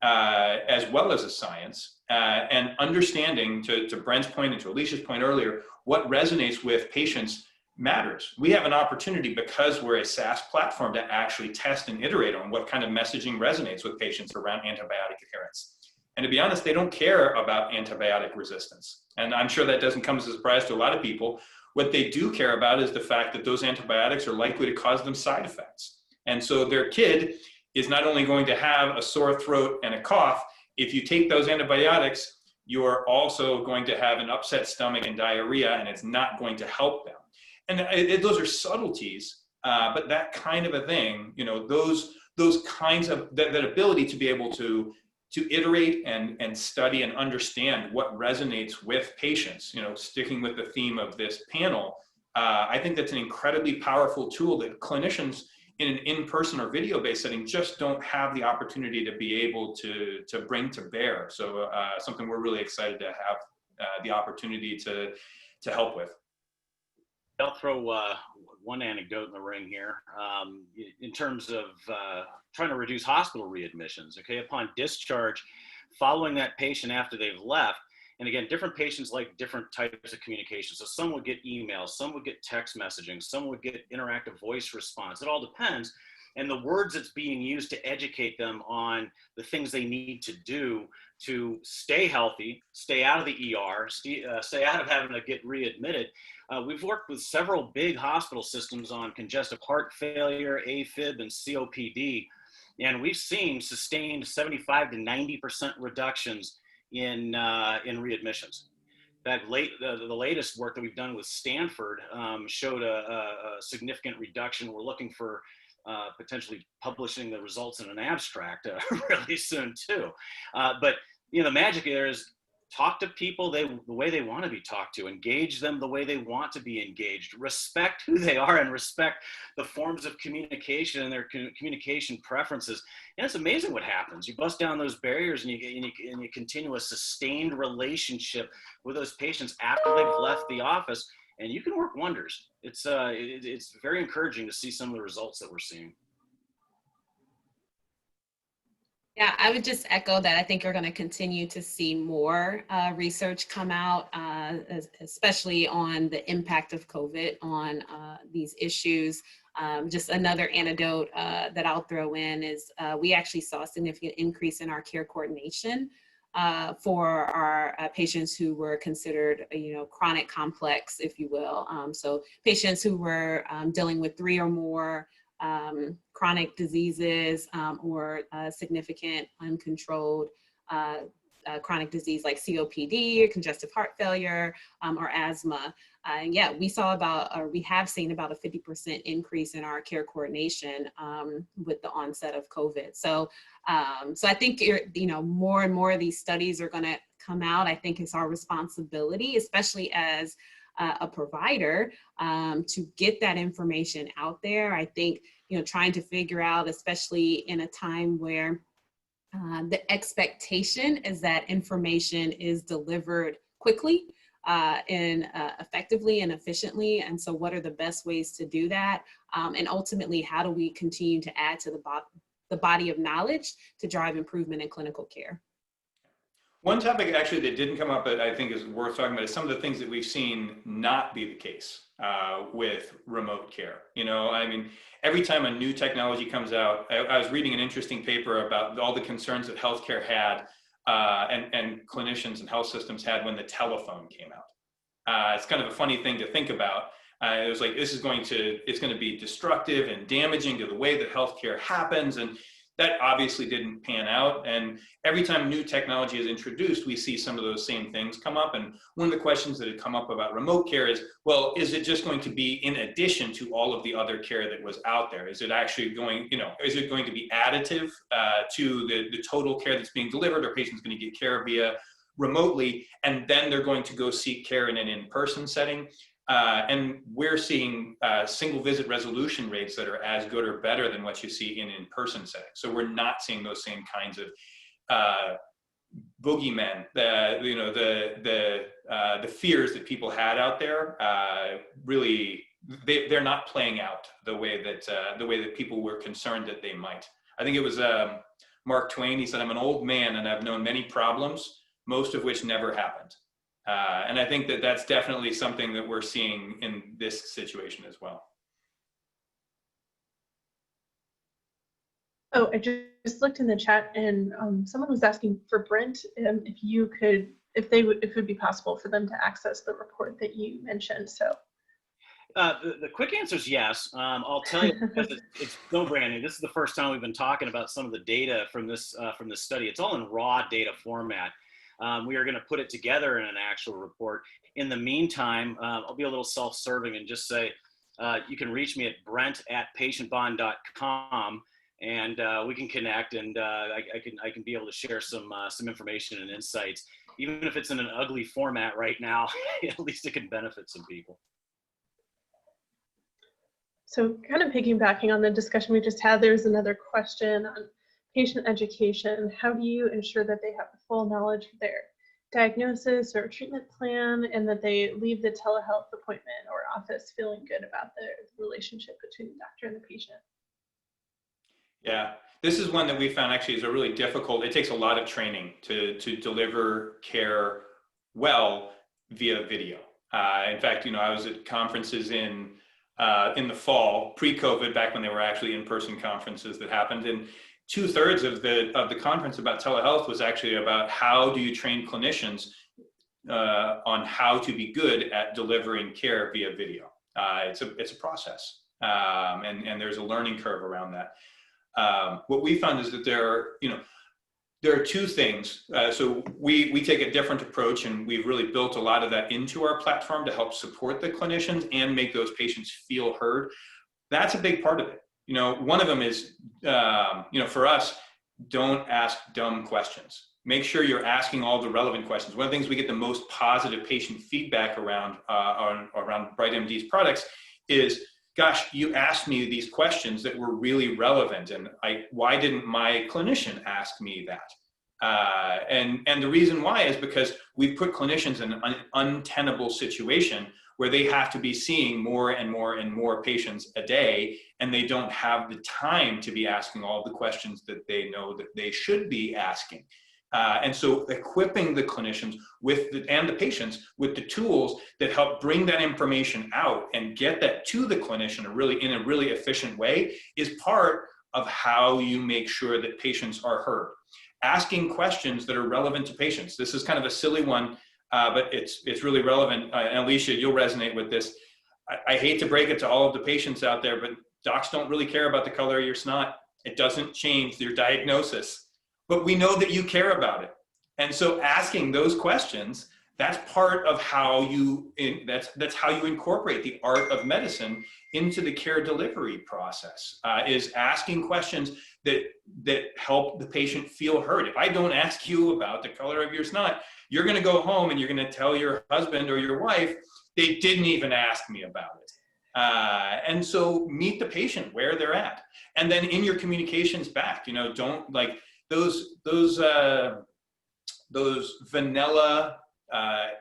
as well as a science, and understanding, to Brent's point and to Alicia's point earlier, what resonates with patients matters. We have an opportunity, because we're a SaaS platform, to actually test and iterate on what kind of messaging resonates with patients around antibiotic adherence. And to be honest, they don't care about antibiotic resistance. And I'm sure that doesn't come as a surprise to a lot of people. What they do care about is the fact that those antibiotics are likely to cause them side effects. And so their kid is not only going to have a sore throat and a cough, if you take those antibiotics, you're also going to have an upset stomach and diarrhea, and it's not going to help them. And those are subtleties, but that kind of a thing, you know, those kinds of, that ability to be able to iterate and study and understand what resonates with patients, you know, sticking with the theme of this panel, I think that's an incredibly powerful tool that clinicians in an in-person or video-based setting just don't have the opportunity to be able to bring to bear. So something we're really excited to have the opportunity to help with. I'll throw one anecdote in the ring here in terms of trying to reduce hospital readmissions. Okay, upon discharge, following that patient after they've left, and again, different patients like different types of communication. So some would get emails, some would get text messaging, some would get interactive voice response. It all depends. And the words that's being used to educate them on the things they need to do to stay healthy, stay out of the ER, stay out of having to get readmitted. We've worked with several big hospital systems on congestive heart failure, AFib, and COPD, and we've seen sustained 75 to 90% reductions in readmissions. In fact, the latest work that we've done with Stanford showed a significant reduction. We're looking for potentially publishing the results in an abstract really soon too. But you know, the magic there is talk to people the way they want to be talked to, engage them the way they want to be engaged, respect who they are, and respect the forms of communication and their communication preferences. And it's amazing what happens. You bust down those barriers and you continue a sustained relationship with those patients after they've left the office, and you can work wonders. It's very encouraging to see some of the results that we're seeing. Yeah, I would just echo that. I think you're going to continue to see more research come out, especially on the impact of COVID on these issues. Just another anecdote that I'll throw in is we actually saw a significant increase in our care coordination for our patients who were considered, chronic complex, if you will. So patients who were dealing with 3 or more chronic diseases or significant uncontrolled chronic disease like COPD or congestive heart failure or asthma. And yeah, we have seen about a 50% increase in our care coordination with the onset of COVID. So I think more and more of these studies are going to come out. I think it's our responsibility, especially as a provider, to get that information out there. I think, trying to figure out, especially in a time where the expectation is that information is delivered quickly and effectively and efficiently. And so what are the best ways to do that? And ultimately, how do we continue to add to the body of knowledge to drive improvement in clinical care? One topic actually that didn't come up but I think is worth talking about is some of the things that we've seen not be the case with remote care. Every time a new technology comes out, I was reading an interesting paper about all the concerns that healthcare had and clinicians and health systems had when the telephone came out. It's kind of a funny thing to think about. It was like, it's going to be destructive and damaging to the way that healthcare happens. And that obviously didn't pan out. And every time new technology is introduced, we see some of those same things come up. And one of the questions that had come up about remote care is, well, is it just going to be in addition to all of the other care that was out there? Is it actually going, is it going to be additive to the total care that's being delivered? Are patients going to get care via remotely, and then they're going to go seek care in an in-person setting? And we're seeing single visit resolution rates that are as good or better than what you see in in-person settings. So we're not seeing those same kinds of boogeymen, the fears that people had out there. Really, they're not playing out the way that people were concerned that they might. I think it was Mark Twain. He said, "I'm an old man and I've known many problems, most of which never happened." And I think that that's definitely something that we're seeing in this situation as well. Oh, I just looked in the chat and someone was asking for Brent if it would be possible for them to access the report that you mentioned. So the quick answer is yes. I'll tell you, because it's so brand new. This is the first time we've been talking about some of the data from this study. It's all in raw data format. We are going to put it together in an actual report. In the meantime, I'll be a little self-serving and just say, you can reach me at brent@patientbond.com, and we can connect, and I can be able to share some information and insights. Even if it's in an ugly format right now, at least it can benefit some people. So kind of piggybacking on the discussion we just had, there's another question on patient education. How do you ensure that they have the full knowledge of their diagnosis or treatment plan, and that they leave the telehealth appointment or office feeling good about the relationship between the doctor and the patient? Yeah, this is one that we found actually is a really difficult, it takes a lot of training to deliver care well via video. In fact, I was at conferences in the fall, pre-COVID, back when they were actually in-person conferences that happened, and 2/3 of the conference about telehealth was actually about how do you train clinicians on how to be good at delivering care via video. It's a process, and there's a learning curve around that. What we found is that there are two things. So we take a different approach, and we've really built a lot of that into our platform to help support the clinicians and make those patients feel heard. That's a big part of it. One of them is, for us, don't ask dumb questions. Make sure you're asking all the relevant questions. One of the things we get the most positive patient feedback around BrightMD's products is, gosh, you asked me these questions that were really relevant, and why didn't my clinician ask me that? And the reason why is because we put clinicians in an untenable situation where they have to be seeing more and more and more patients a day, and they don't have the time to be asking all the questions that they know that they should be asking. And so equipping the clinicians and the patients with the tools that help bring that information out and get that to the clinician in a really efficient way is part of how you make sure that patients are heard. Asking questions that are relevant to patients. This is kind of a silly one, but it's really relevant. And Alicia, you'll resonate with this. I hate to break it to all of the patients out there, but docs don't really care about the color of your snot. It doesn't change your diagnosis. But we know that you care about it. And so asking those questions, that's part of how that's how you incorporate the art of medicine into the care delivery process, is asking questions that help the patient feel heard. If I don't ask you about the color of your snot, you're going to go home and you're going to tell your husband or your wife, they didn't even ask me about it. And so meet the patient where they're at. And then in your communications back, don't like, those vanilla,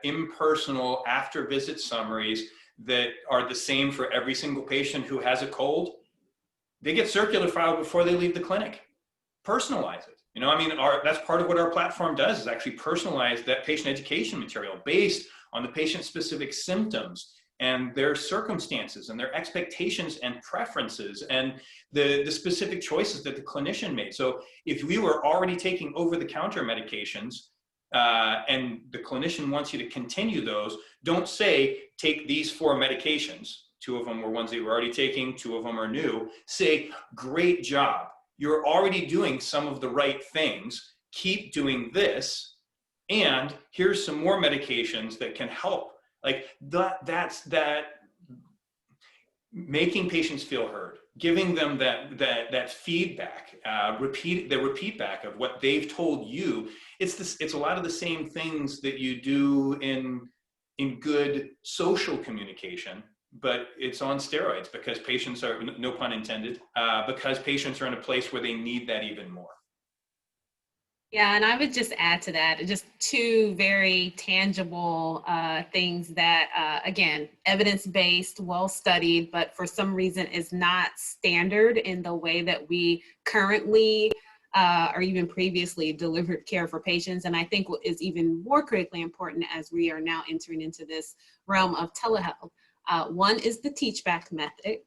impersonal after visit summaries that are the same for every single patient who has a cold, they get circular filed before they leave the clinic. Personalize it. That's part of what our platform does, is actually personalize that patient education material based on the patient specific symptoms and their circumstances and their expectations and preferences and the specific choices that the clinician made. So if we were already taking over-the-counter medications and the clinician wants you to continue those, don't say, take these 4 medications. 2 of them were ones that you were already taking, 2 of them are new. Say, great job. You're already doing some of the right things. Keep doing this. And here's some more medications that can help. Like that's making patients feel heard, giving them that feedback, repeat back of what they've told you. It's a lot of the same things that you do in good social communication, but it's on steroids because patients are, no pun intended, because patients are in a place where they need that even more. Yeah, and I would just add to that, just 2 very tangible things that, again, evidence-based, well-studied, but for some reason is not standard in the way that we currently or even previously delivered care for patients. And I think what is even more critically important as we are now entering into this realm of telehealth. One is the teach-back method.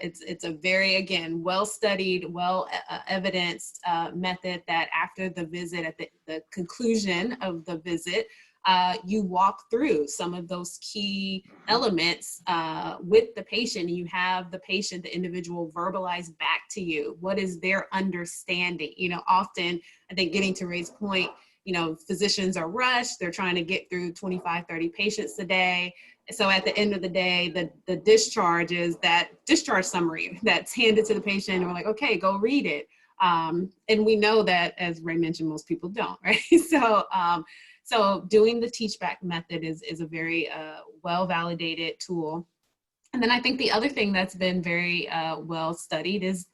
It's a very, again, well-studied, well-evidenced method that after the visit, at the conclusion of the visit, you walk through some of those key elements with the patient. And you have the patient, the individual, verbalize back to you what is their understanding. Often, I think getting to Ray's point, physicians are rushed. They're trying to get through 25, 30 patients a day. So at the end of the day, the discharge is that discharge summary that's handed to the patient, and we're like, okay, go read it. And we know that, as Ray mentioned, most people don't, right? So doing the teach back method is a very well-validated tool. And then I think the other thing that's been very well studied is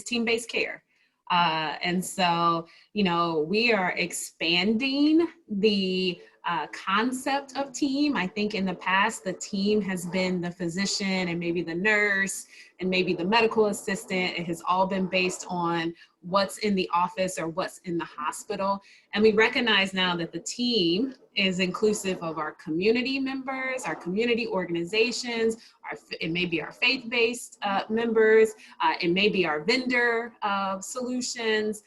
team-based care. And so, we are expanding the concept of team. I think in the past, the team has been the physician and maybe the nurse and maybe the medical assistant. It has all been based on what's in the office or what's in the hospital. And we recognize now that the team is inclusive of our community members, our community organizations, it may be our faith-based members, it may be our vendor solutions.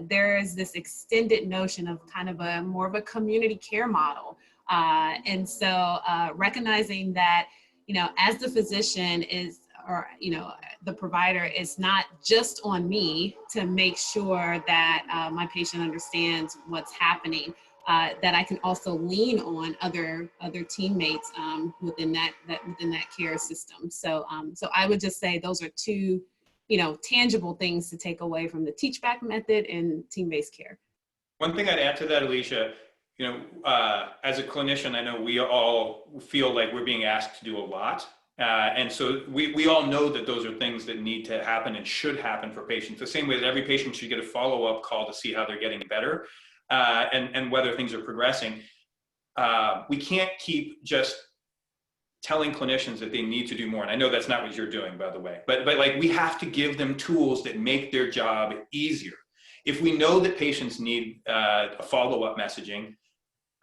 There is this extended notion of kind of more of a community care model. And so recognizing that, as the physician the provider, is not just on me to make sure that my patient understands what's happening, that I can also lean on other teammates within that care system. So I would just say those are two, tangible things to take away from the teach back method and team-based care. One thing I'd add to that, Alicia, as a clinician, I know we all feel like we're being asked to do a lot. And so we all know that those are things that need to happen and should happen for patients. The same way that every patient should get a follow-up call to see how they're getting better and whether things are progressing. We can't keep just telling clinicians that they need to do more. And I know that's not what you're doing, by the way, but like we have to give them tools that make their job easier. If we know that patients need a follow-up messaging,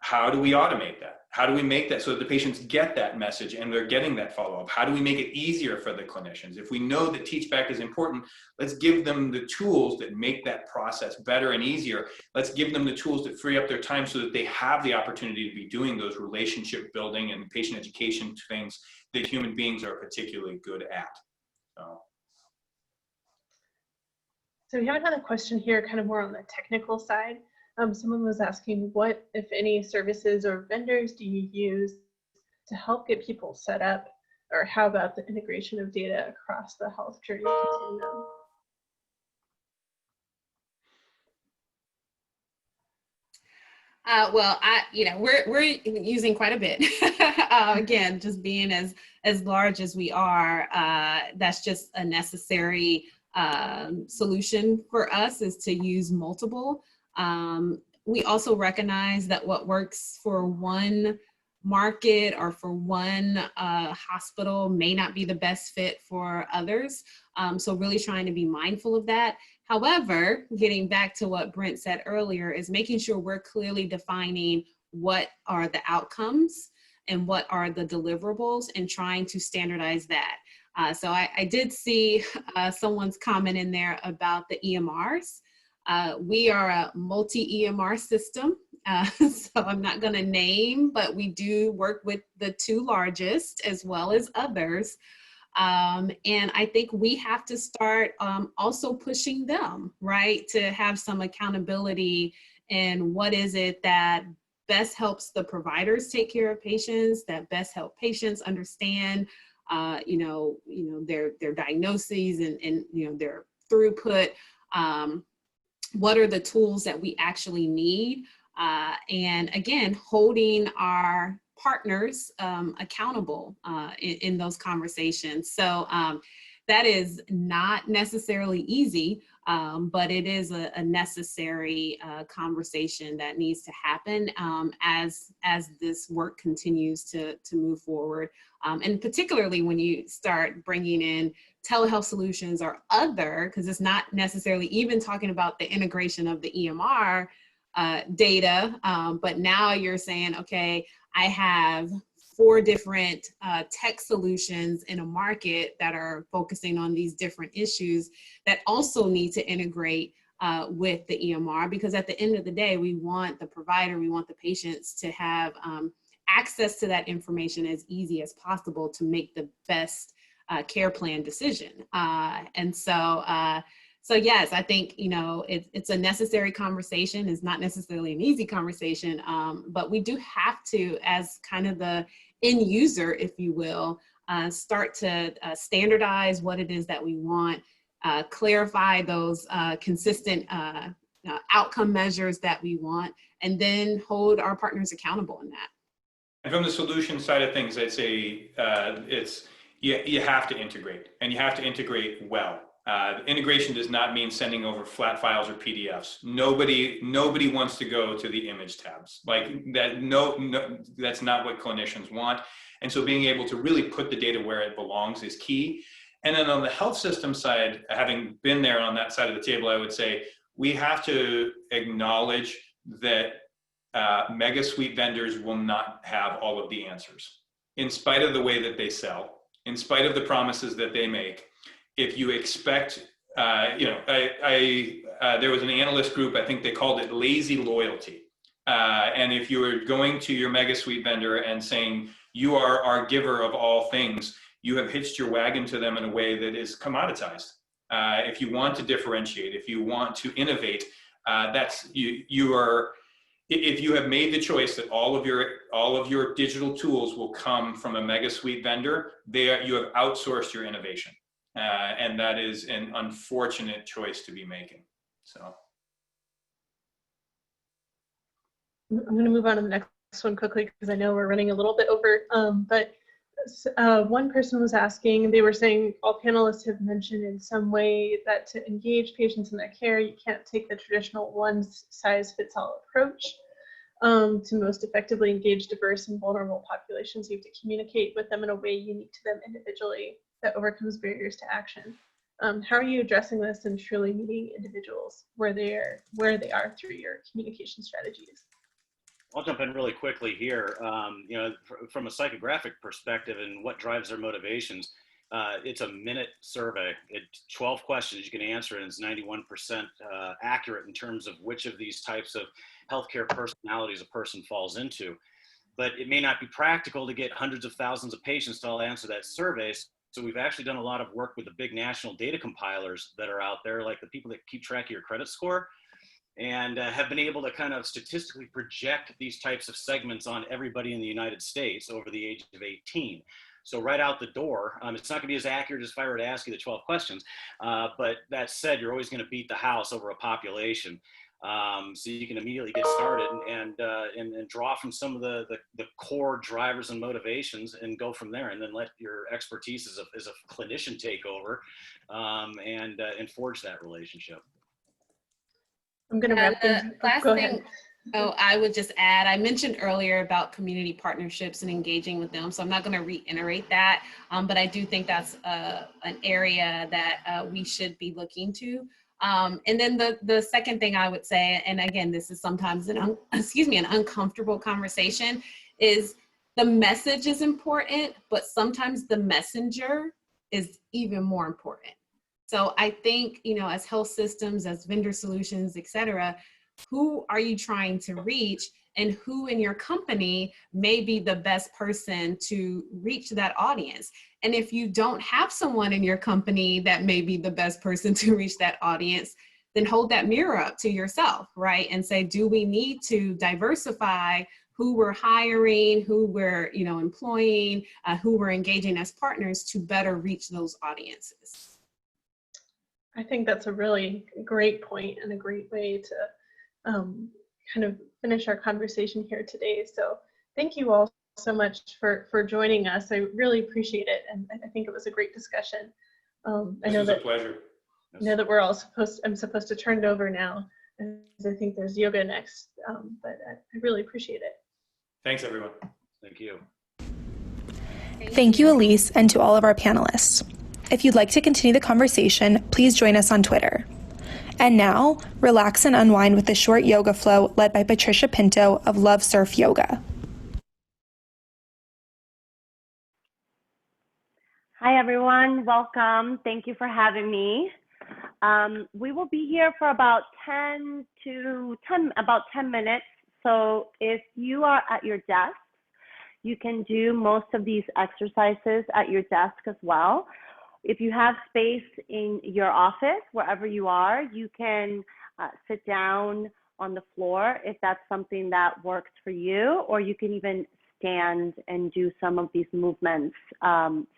how do we automate that? How do we make that so that the patients get that message and they're getting that follow-up? How do we make it easier for the clinicians? If we know that teach back is important, let's give them the tools that make that process better and easier. Let's give them the tools that free up their time so that they have the opportunity to be doing those relationship building and patient education things that human beings are particularly good at. So we have another question here, kind of more on the technical side. Someone was asking, what, if any, services or vendors do you use to help get people set up? Or how about the integration of data across the health journey continuum? Well, we're using quite a bit. Again, just being as large as we are, that's just a necessary solution for us, is to use multiple. We also recognize that what works for one market or for one hospital may not be the best fit for others. So really trying to be mindful of that. However, getting back to what Brent said earlier, is making sure we're clearly defining what are the outcomes and what are the deliverables and trying to standardize that. So I did see someone's comment in there about the EMRs. We are a multi-EMR system, so I'm not going to name, but we do work with the two largest as well as others. And I think we have to start also pushing them, right, to have some accountability in what is it that best helps the providers take care of patients, that best help patients understand, their diagnoses and their throughput. What are the tools that we actually need? And again, holding our partners accountable in those conversations. So that is not necessarily easy, but it is a necessary conversation that needs to happen as this work continues to move forward. And particularly when you start bringing in telehealth solutions or other, because it's not necessarily even talking about the integration of the EMR data, but now you're saying, okay, I have 4 different tech solutions in a market that are focusing on these different issues that also need to integrate with the EMR, because at the end of the day, we want the provider, we want the patients to have access to that information as easy as possible to make the best care plan decision. And so So yes, I think, it's a necessary conversation. It's not necessarily an easy conversation, but we do have to, as kind of the end user, if you will, start to standardize what it is that we want, clarify those consistent outcome measures that we want, and then hold our partners accountable in that. And from the solution side of things, I'd say you have to integrate, and you have to integrate well. Integration does not mean sending over flat files or PDFs. Nobody wants to go to the image tabs like that. No, that's not what clinicians want. And so being able to really put the data where it belongs is key. And then on the health system side, having been there on that side of the table, I would say we have to acknowledge that mega suite vendors will not have all of the answers, in spite of the way that they sell, in spite of the promises that they make. If you expect, there was an analyst group, I think they called it lazy loyalty. And if you are going to your mega suite vendor and saying, you are our giver of all things, you have hitched your wagon to them in a way that is commoditized. If you want to differentiate, if you want to innovate, if you have made the choice that all of your digital tools will come from a mega suite vendor, you have outsourced your innovation. And that is an unfortunate choice to be making. So I'm going to move on to the next one quickly because I know we're running a little bit over. But one person was asking, they were saying all panelists have mentioned in some way that to engage patients in their care, you can't take the traditional one-size-fits-all approach. To most effectively engage diverse and vulnerable populations, you have to communicate with them in a way unique to them individually that overcomes barriers to action. How are you addressing this and truly meeting individuals where they are through your communication strategies? I'll jump in really quickly here. From a psychographic perspective and what drives their motivations, it's a minute survey. It's 12 questions you can answer, and it's 91% accurate in terms of which of these types of healthcare personalities a person falls into. But it may not be practical to get hundreds of thousands of patients to all answer that survey. So we've actually done a lot of work with the big national data compilers that are out there, like the people that keep track of your credit score, and have been able to kind of statistically project these types of segments on everybody in the United States over the age of 18. So right out the door, it's not going to be as accurate as if I were to ask you the 12 questions. But that said, you're always going to beat the house over a population. So you can immediately get started and draw from some of the core drivers and motivations and go from there, and then let your expertise as a clinician take over and forge that relationship. I'm going to wrap things up. Go ahead. I would just add, I mentioned earlier about community partnerships and engaging with them, so I'm not going to reiterate that, but I do think that's an area that we should be looking to. And then the second thing I would say, and again, this is sometimes an uncomfortable conversation, is the message is important, but sometimes the messenger is even more important. So I think, as health systems, as vendor solutions, et cetera, who are you trying to reach, and who in your company may be the best person to reach that audience? And if you don't have someone in your company that may be the best person to reach that audience, then hold that mirror up to yourself, right? And say, do we need to diversify who we're hiring, who we're employing, who we're engaging as partners to better reach those audiences? I think that's a really great point and a great way to kind of finish our conversation here today. So thank you all so much for joining us. I really appreciate it, and I think it was a great discussion. This was a pleasure. I know that we're all I'm supposed to turn it over now, as I think there's yoga next, but I really appreciate it. Thanks, everyone. Thank you. Thank you, Elise, and to all of our panelists. If you'd like to continue the conversation, please join us on Twitter. And now, relax and unwind with a short yoga flow led by Patricia Pinto of Love Surf Yoga. Hi, everyone. Welcome. Thank you for having me. We will be here for about 10 minutes. So if you are at your desk, you can do most of these exercises at your desk as well. if you have space in your office, wherever you are, you can sit down on the floor if that's something that works for you, or you can even stand and do some of these movements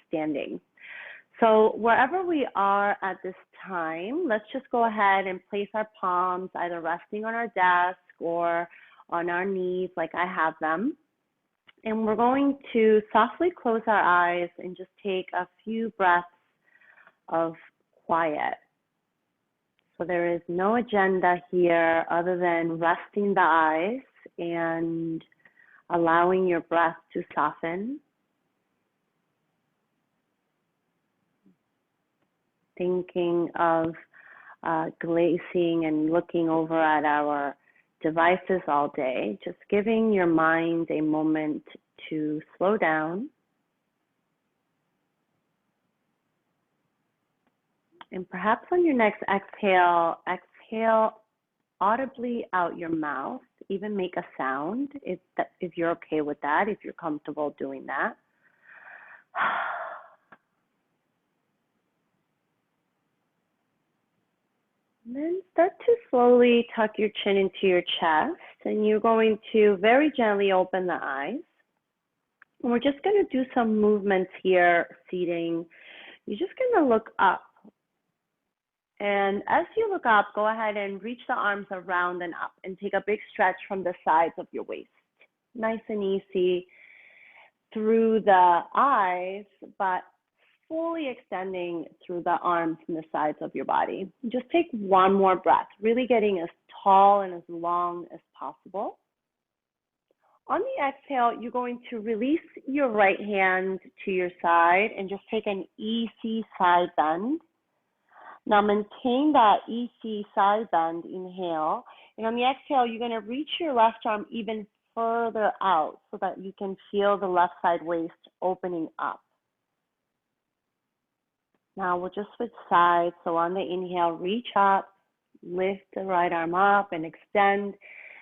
standing. So wherever we are at this time, let's just go ahead and place our palms either resting on our desk or on our knees like I have them. And we're going to softly close our eyes and just take a few breaths of quiet. So there is no agenda here other than resting the eyes and allowing your breath to soften. Thinking of glazing and looking over at our devices all day, just giving your mind a moment to slow down. And perhaps on your next exhale, exhale audibly out your mouth, even make a sound if you're okay with that, if you're comfortable doing that. And then start to slowly tuck your chin into your chest, and you're going to very gently open the eyes. And we're just going to do some movements here, seating. You're just going to look up. And as you look up, go ahead and reach the arms around and up and take a big stretch from the sides of your waist. Nice and easy through the eyes, but fully extending through the arms and the sides of your body. Just take one more breath, really getting as tall and as long as possible. On the exhale, you're going to release your right hand to your side and just take an easy side bend. Now maintain that easy side bend, inhale. And on the exhale, you're gonna reach your left arm even further out so that you can feel the left side waist opening up. Now we'll just switch sides. So on the inhale, reach up, lift the right arm up and extend.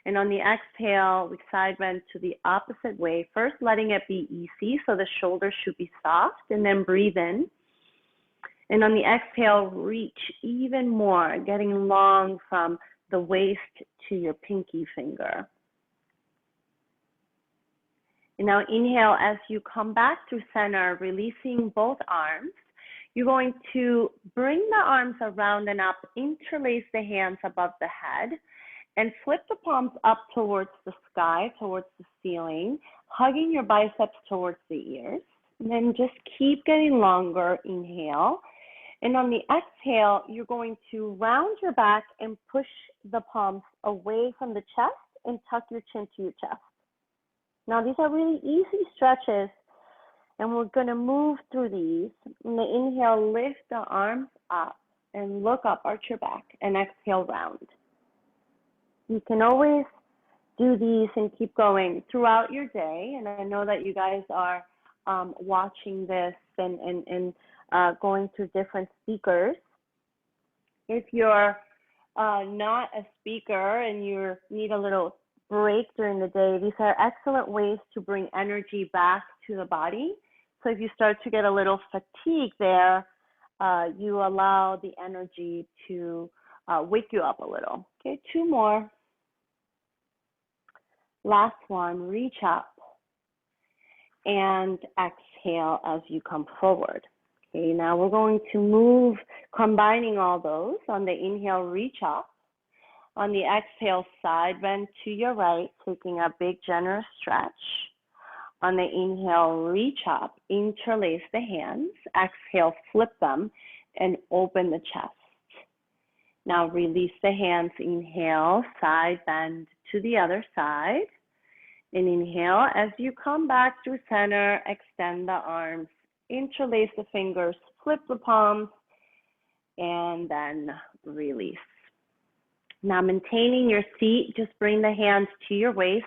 And on the exhale, we side bend to the opposite way. First, letting it be easy, so the shoulders should be soft, and then breathe in. And on the exhale, reach even more, getting long from the waist to your pinky finger. And now inhale as you come back to center, releasing both arms. You're going to bring the arms around and up, interlace the hands above the head, and flip the palms up towards the sky, towards the ceiling, hugging your biceps towards the ears. And then just keep getting longer, inhale. And on the exhale, you're going to round your back and push the palms away from the chest and tuck your chin to your chest. Now these are really easy stretches, and we're going to move through these. In the inhale, lift the arms up and look up, arch your back, and exhale, round. You can always do these and keep going throughout your day. And I know that you guys are watching this and going through different speakers. If you're not a speaker and you need a little break during the day, these are excellent ways to bring energy back to the body. So if you start to get a little fatigue there, you allow the energy to wake you up a little. Okay, 2 more. Last one, reach up and exhale as you come forward. Okay, now we're going to move, combining all those. On the inhale, reach up. On the exhale, side bend to your right, taking a big generous stretch. On the inhale, reach up, interlace the hands. Exhale, flip them and open the chest. Now release the hands, inhale, side bend to the other side. And inhale, as you come back to center, extend the arms, interlace the fingers, flip the palms, and then release. Now maintaining your seat, just bring the hands to your waist.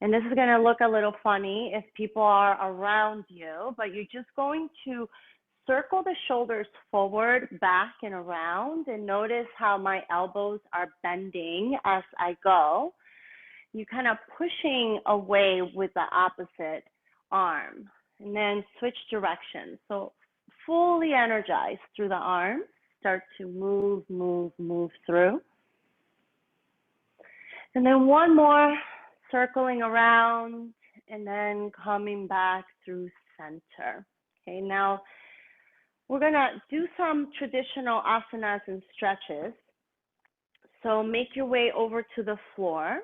And this is gonna look a little funny if people are around you, but you're just going to circle the shoulders forward, back, and around, and notice how my elbows are bending as I go. You're kind of pushing away with the opposite arm, and then switch directions. So fully energized through the arms. Start to move, move, move through. And then one more, circling around and then coming back through center. Okay, now we're gonna do some traditional asanas and stretches. So make your way over to the floor.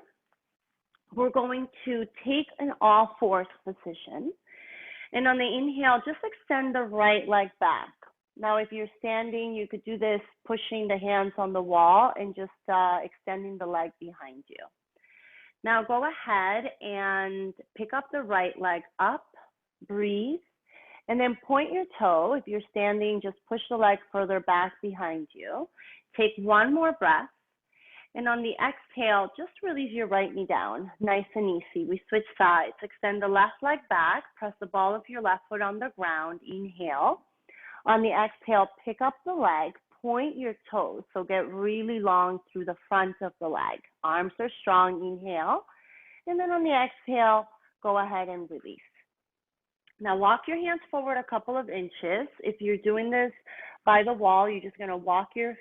We're going to take an all fours position. And on the inhale, just extend the right leg back. Now, if you're standing, you could do this pushing the hands on the wall and just extending the leg behind you. Now go ahead and pick up the right leg up, breathe, and then point your toe. If you're standing, just push the leg further back behind you. Take one more breath. And on the exhale, just release your right knee down, nice and easy. We switch sides. Extend the left leg back. Press the ball of your left foot on the ground. Inhale. On the exhale, pick up the leg. Point your toes. So get really long through the front of the leg. Arms are strong. Inhale. And then on the exhale, go ahead and release. Now walk your hands forward a couple of inches. If you're doing this by the wall, you're just going to walk your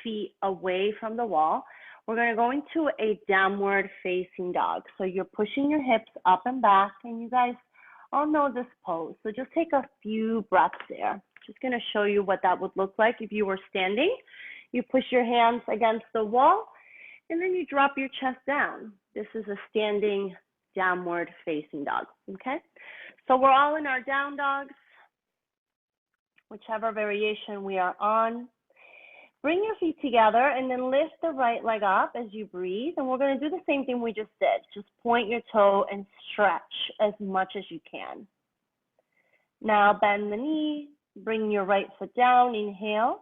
feet away from the wall. We're going to go into a downward facing dog. So you're pushing your hips up and back, and you guys all know this pose. So just take a few breaths there. Just going to show you what that would look like if you were standing. You push your hands against the wall, and then you drop your chest down. This is a standing downward facing dog, okay? So we're all in our down dogs, whichever variation we are on. Bring your feet together and then lift the right leg up as you breathe. And we're going to do the same thing we just did. Just point your toe and stretch as much as you can. Now bend the knee, bring your right foot down, inhale.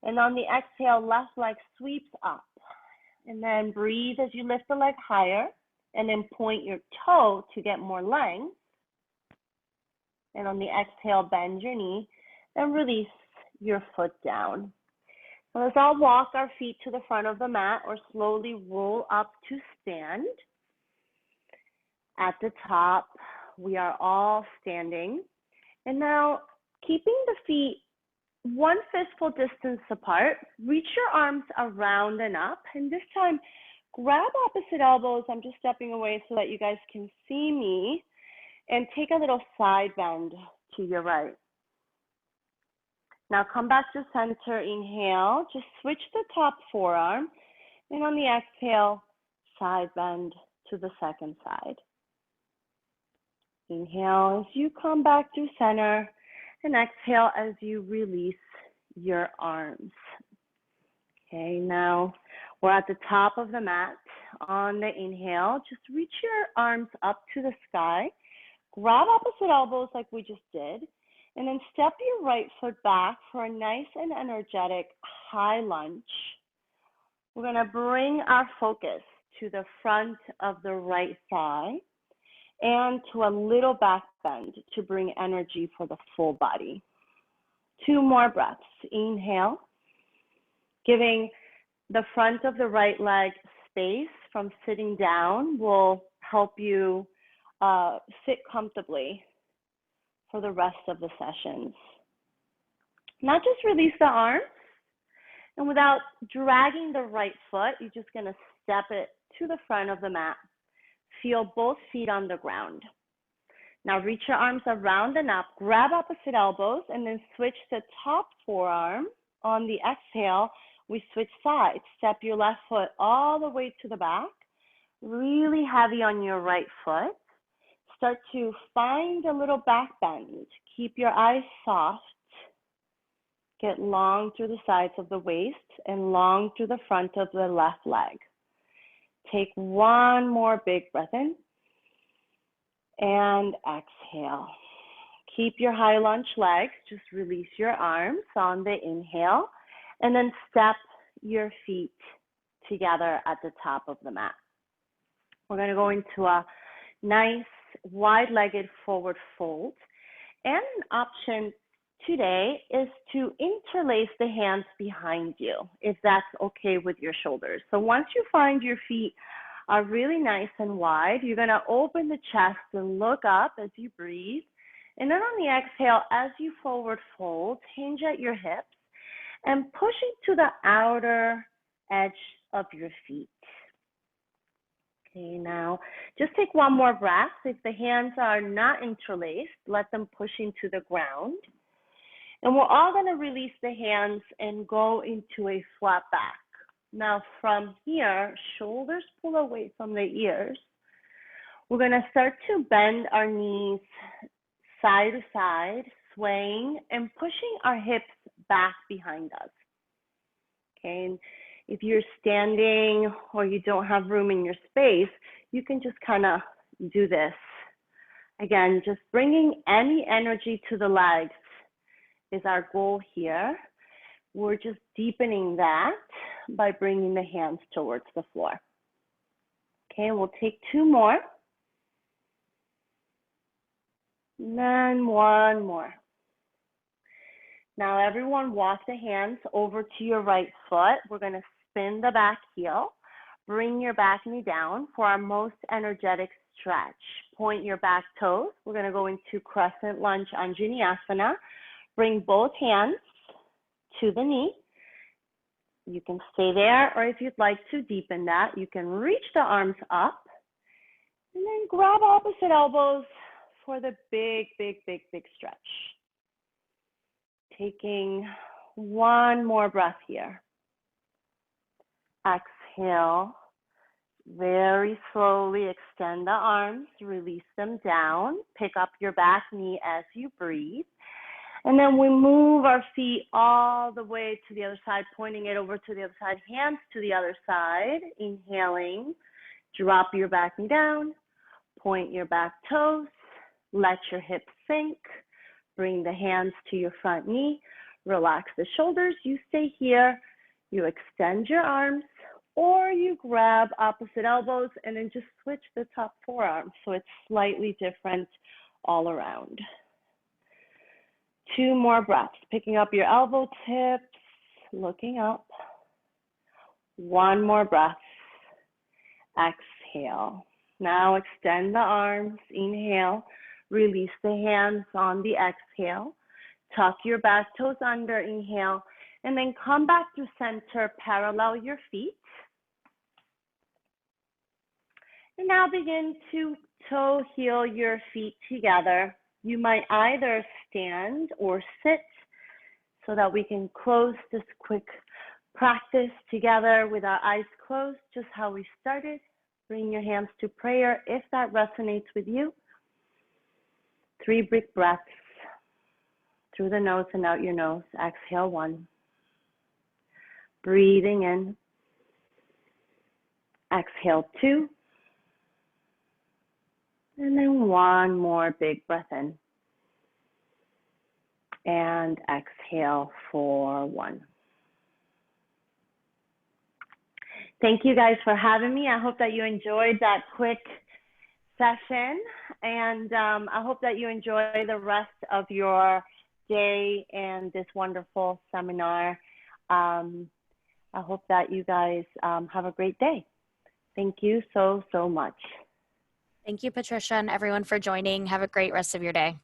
And on the exhale, left leg sweeps up. And then breathe as you lift the leg higher. And then point your toe to get more length. And on the exhale, bend your knee and release your foot down. So let's all walk our feet to the front of the mat or slowly roll up to stand. At the top, we are all standing. And now, keeping the feet 1 fistful distance apart, reach your arms around and up. And this time, grab opposite elbows. I'm just stepping away so that you guys can see me. And take a little side bend to your right. Now come back to center, inhale, just switch the top forearm, and on the exhale, side bend to the second side. Inhale as you come back to center, and exhale as you release your arms. Okay, now we're at the top of the mat. On the inhale, just reach your arms up to the sky, grab opposite elbows like we just did, and then step your right foot back for a nice and energetic high lunge. We're going to bring our focus to the front of the right thigh and to a little back bend to bring energy for the full body. 2 more breaths. Inhale, giving the front of the right leg space from sitting down will help you sit comfortably for the rest of the sessions. Now just release the arms, and without dragging the right foot, you're just going to step it to the front of the mat. Feel both feet on the ground. Now reach your arms around and up, grab opposite elbows, and then switch the top forearm. On the exhale, we switch sides. Step your left foot all the way to the back, really heavy on your right foot. Start to find a little back bend. Keep your eyes soft. Get long through the sides of the waist and long through the front of the left leg. Take 1 more big breath in and exhale. Keep your high lunge legs. Just release your arms on the inhale and then step your feet together at the top of the mat. We're going to go into a nice wide-legged forward fold, and an option today is to interlace the hands behind you if that's okay with your shoulders. So once you find your feet are really nice and wide, you're going to open the chest and look up as you breathe, And then on the exhale, as you forward fold, hinge at your hips and pushing to the outer edge of your feet. Okay, now just take one more breath. If the hands are not interlaced, let them push into the ground. And we're all going to release the hands and go into a flat back. Now from here, shoulders pull away from the ears. We're going to start to bend our knees side to side, swaying and pushing our hips back behind us. Okay, and if you're standing or you don't have room in your space, you can just kind of do this. Again, just bringing any energy to the legs is our goal here. We're just deepening that by bringing the hands towards the floor. Okay, we'll take two more. And then one more. Now everyone walk the hands over to your right foot. We're going to spin the back heel. Bring your back knee down for our most energetic stretch. Point your back toes. We're going to go into Crescent Lunge on Juniasana. Bring both hands to the knee. You can stay there, or if you'd like to deepen that, you can reach the arms up and then grab opposite elbows for the big, big, big, big stretch. Taking one more breath here. Exhale. Very slowly extend the arms, release them down. Pick up your back knee as you breathe. And then we move our feet all the way to the other side, pointing it over to the other side, hands to the other side. Inhaling, drop your back knee down, point your back toes, let your hips sink, bring the hands to your front knee, relax the shoulders. You stay here, you extend your arms, or you grab opposite elbows and then just switch the top forearm so it's slightly different all around. Two more breaths, picking up your elbow tips, looking up. One more breath. Exhale. Now extend the arms, inhale, release the hands on the exhale. Tuck your back toes under, inhale, and then come back to center, parallel your feet. And now begin to toe heel your feet together. You might either stand or sit so that we can close this quick practice together with our eyes closed, just how we started. Bring your hands to prayer if that resonates with you. 3 big breaths through the nose and out your nose. Exhale 1. Breathing in. Exhale 2. And then one more big breath in. And exhale for 1. Thank you guys for having me. I hope that you enjoyed that quick session. And I hope that you enjoy the rest of your day and this wonderful seminar. I hope that you guys have a great day. Thank you so, so much. Thank you, Patricia, and everyone for joining. Have a great rest of your day.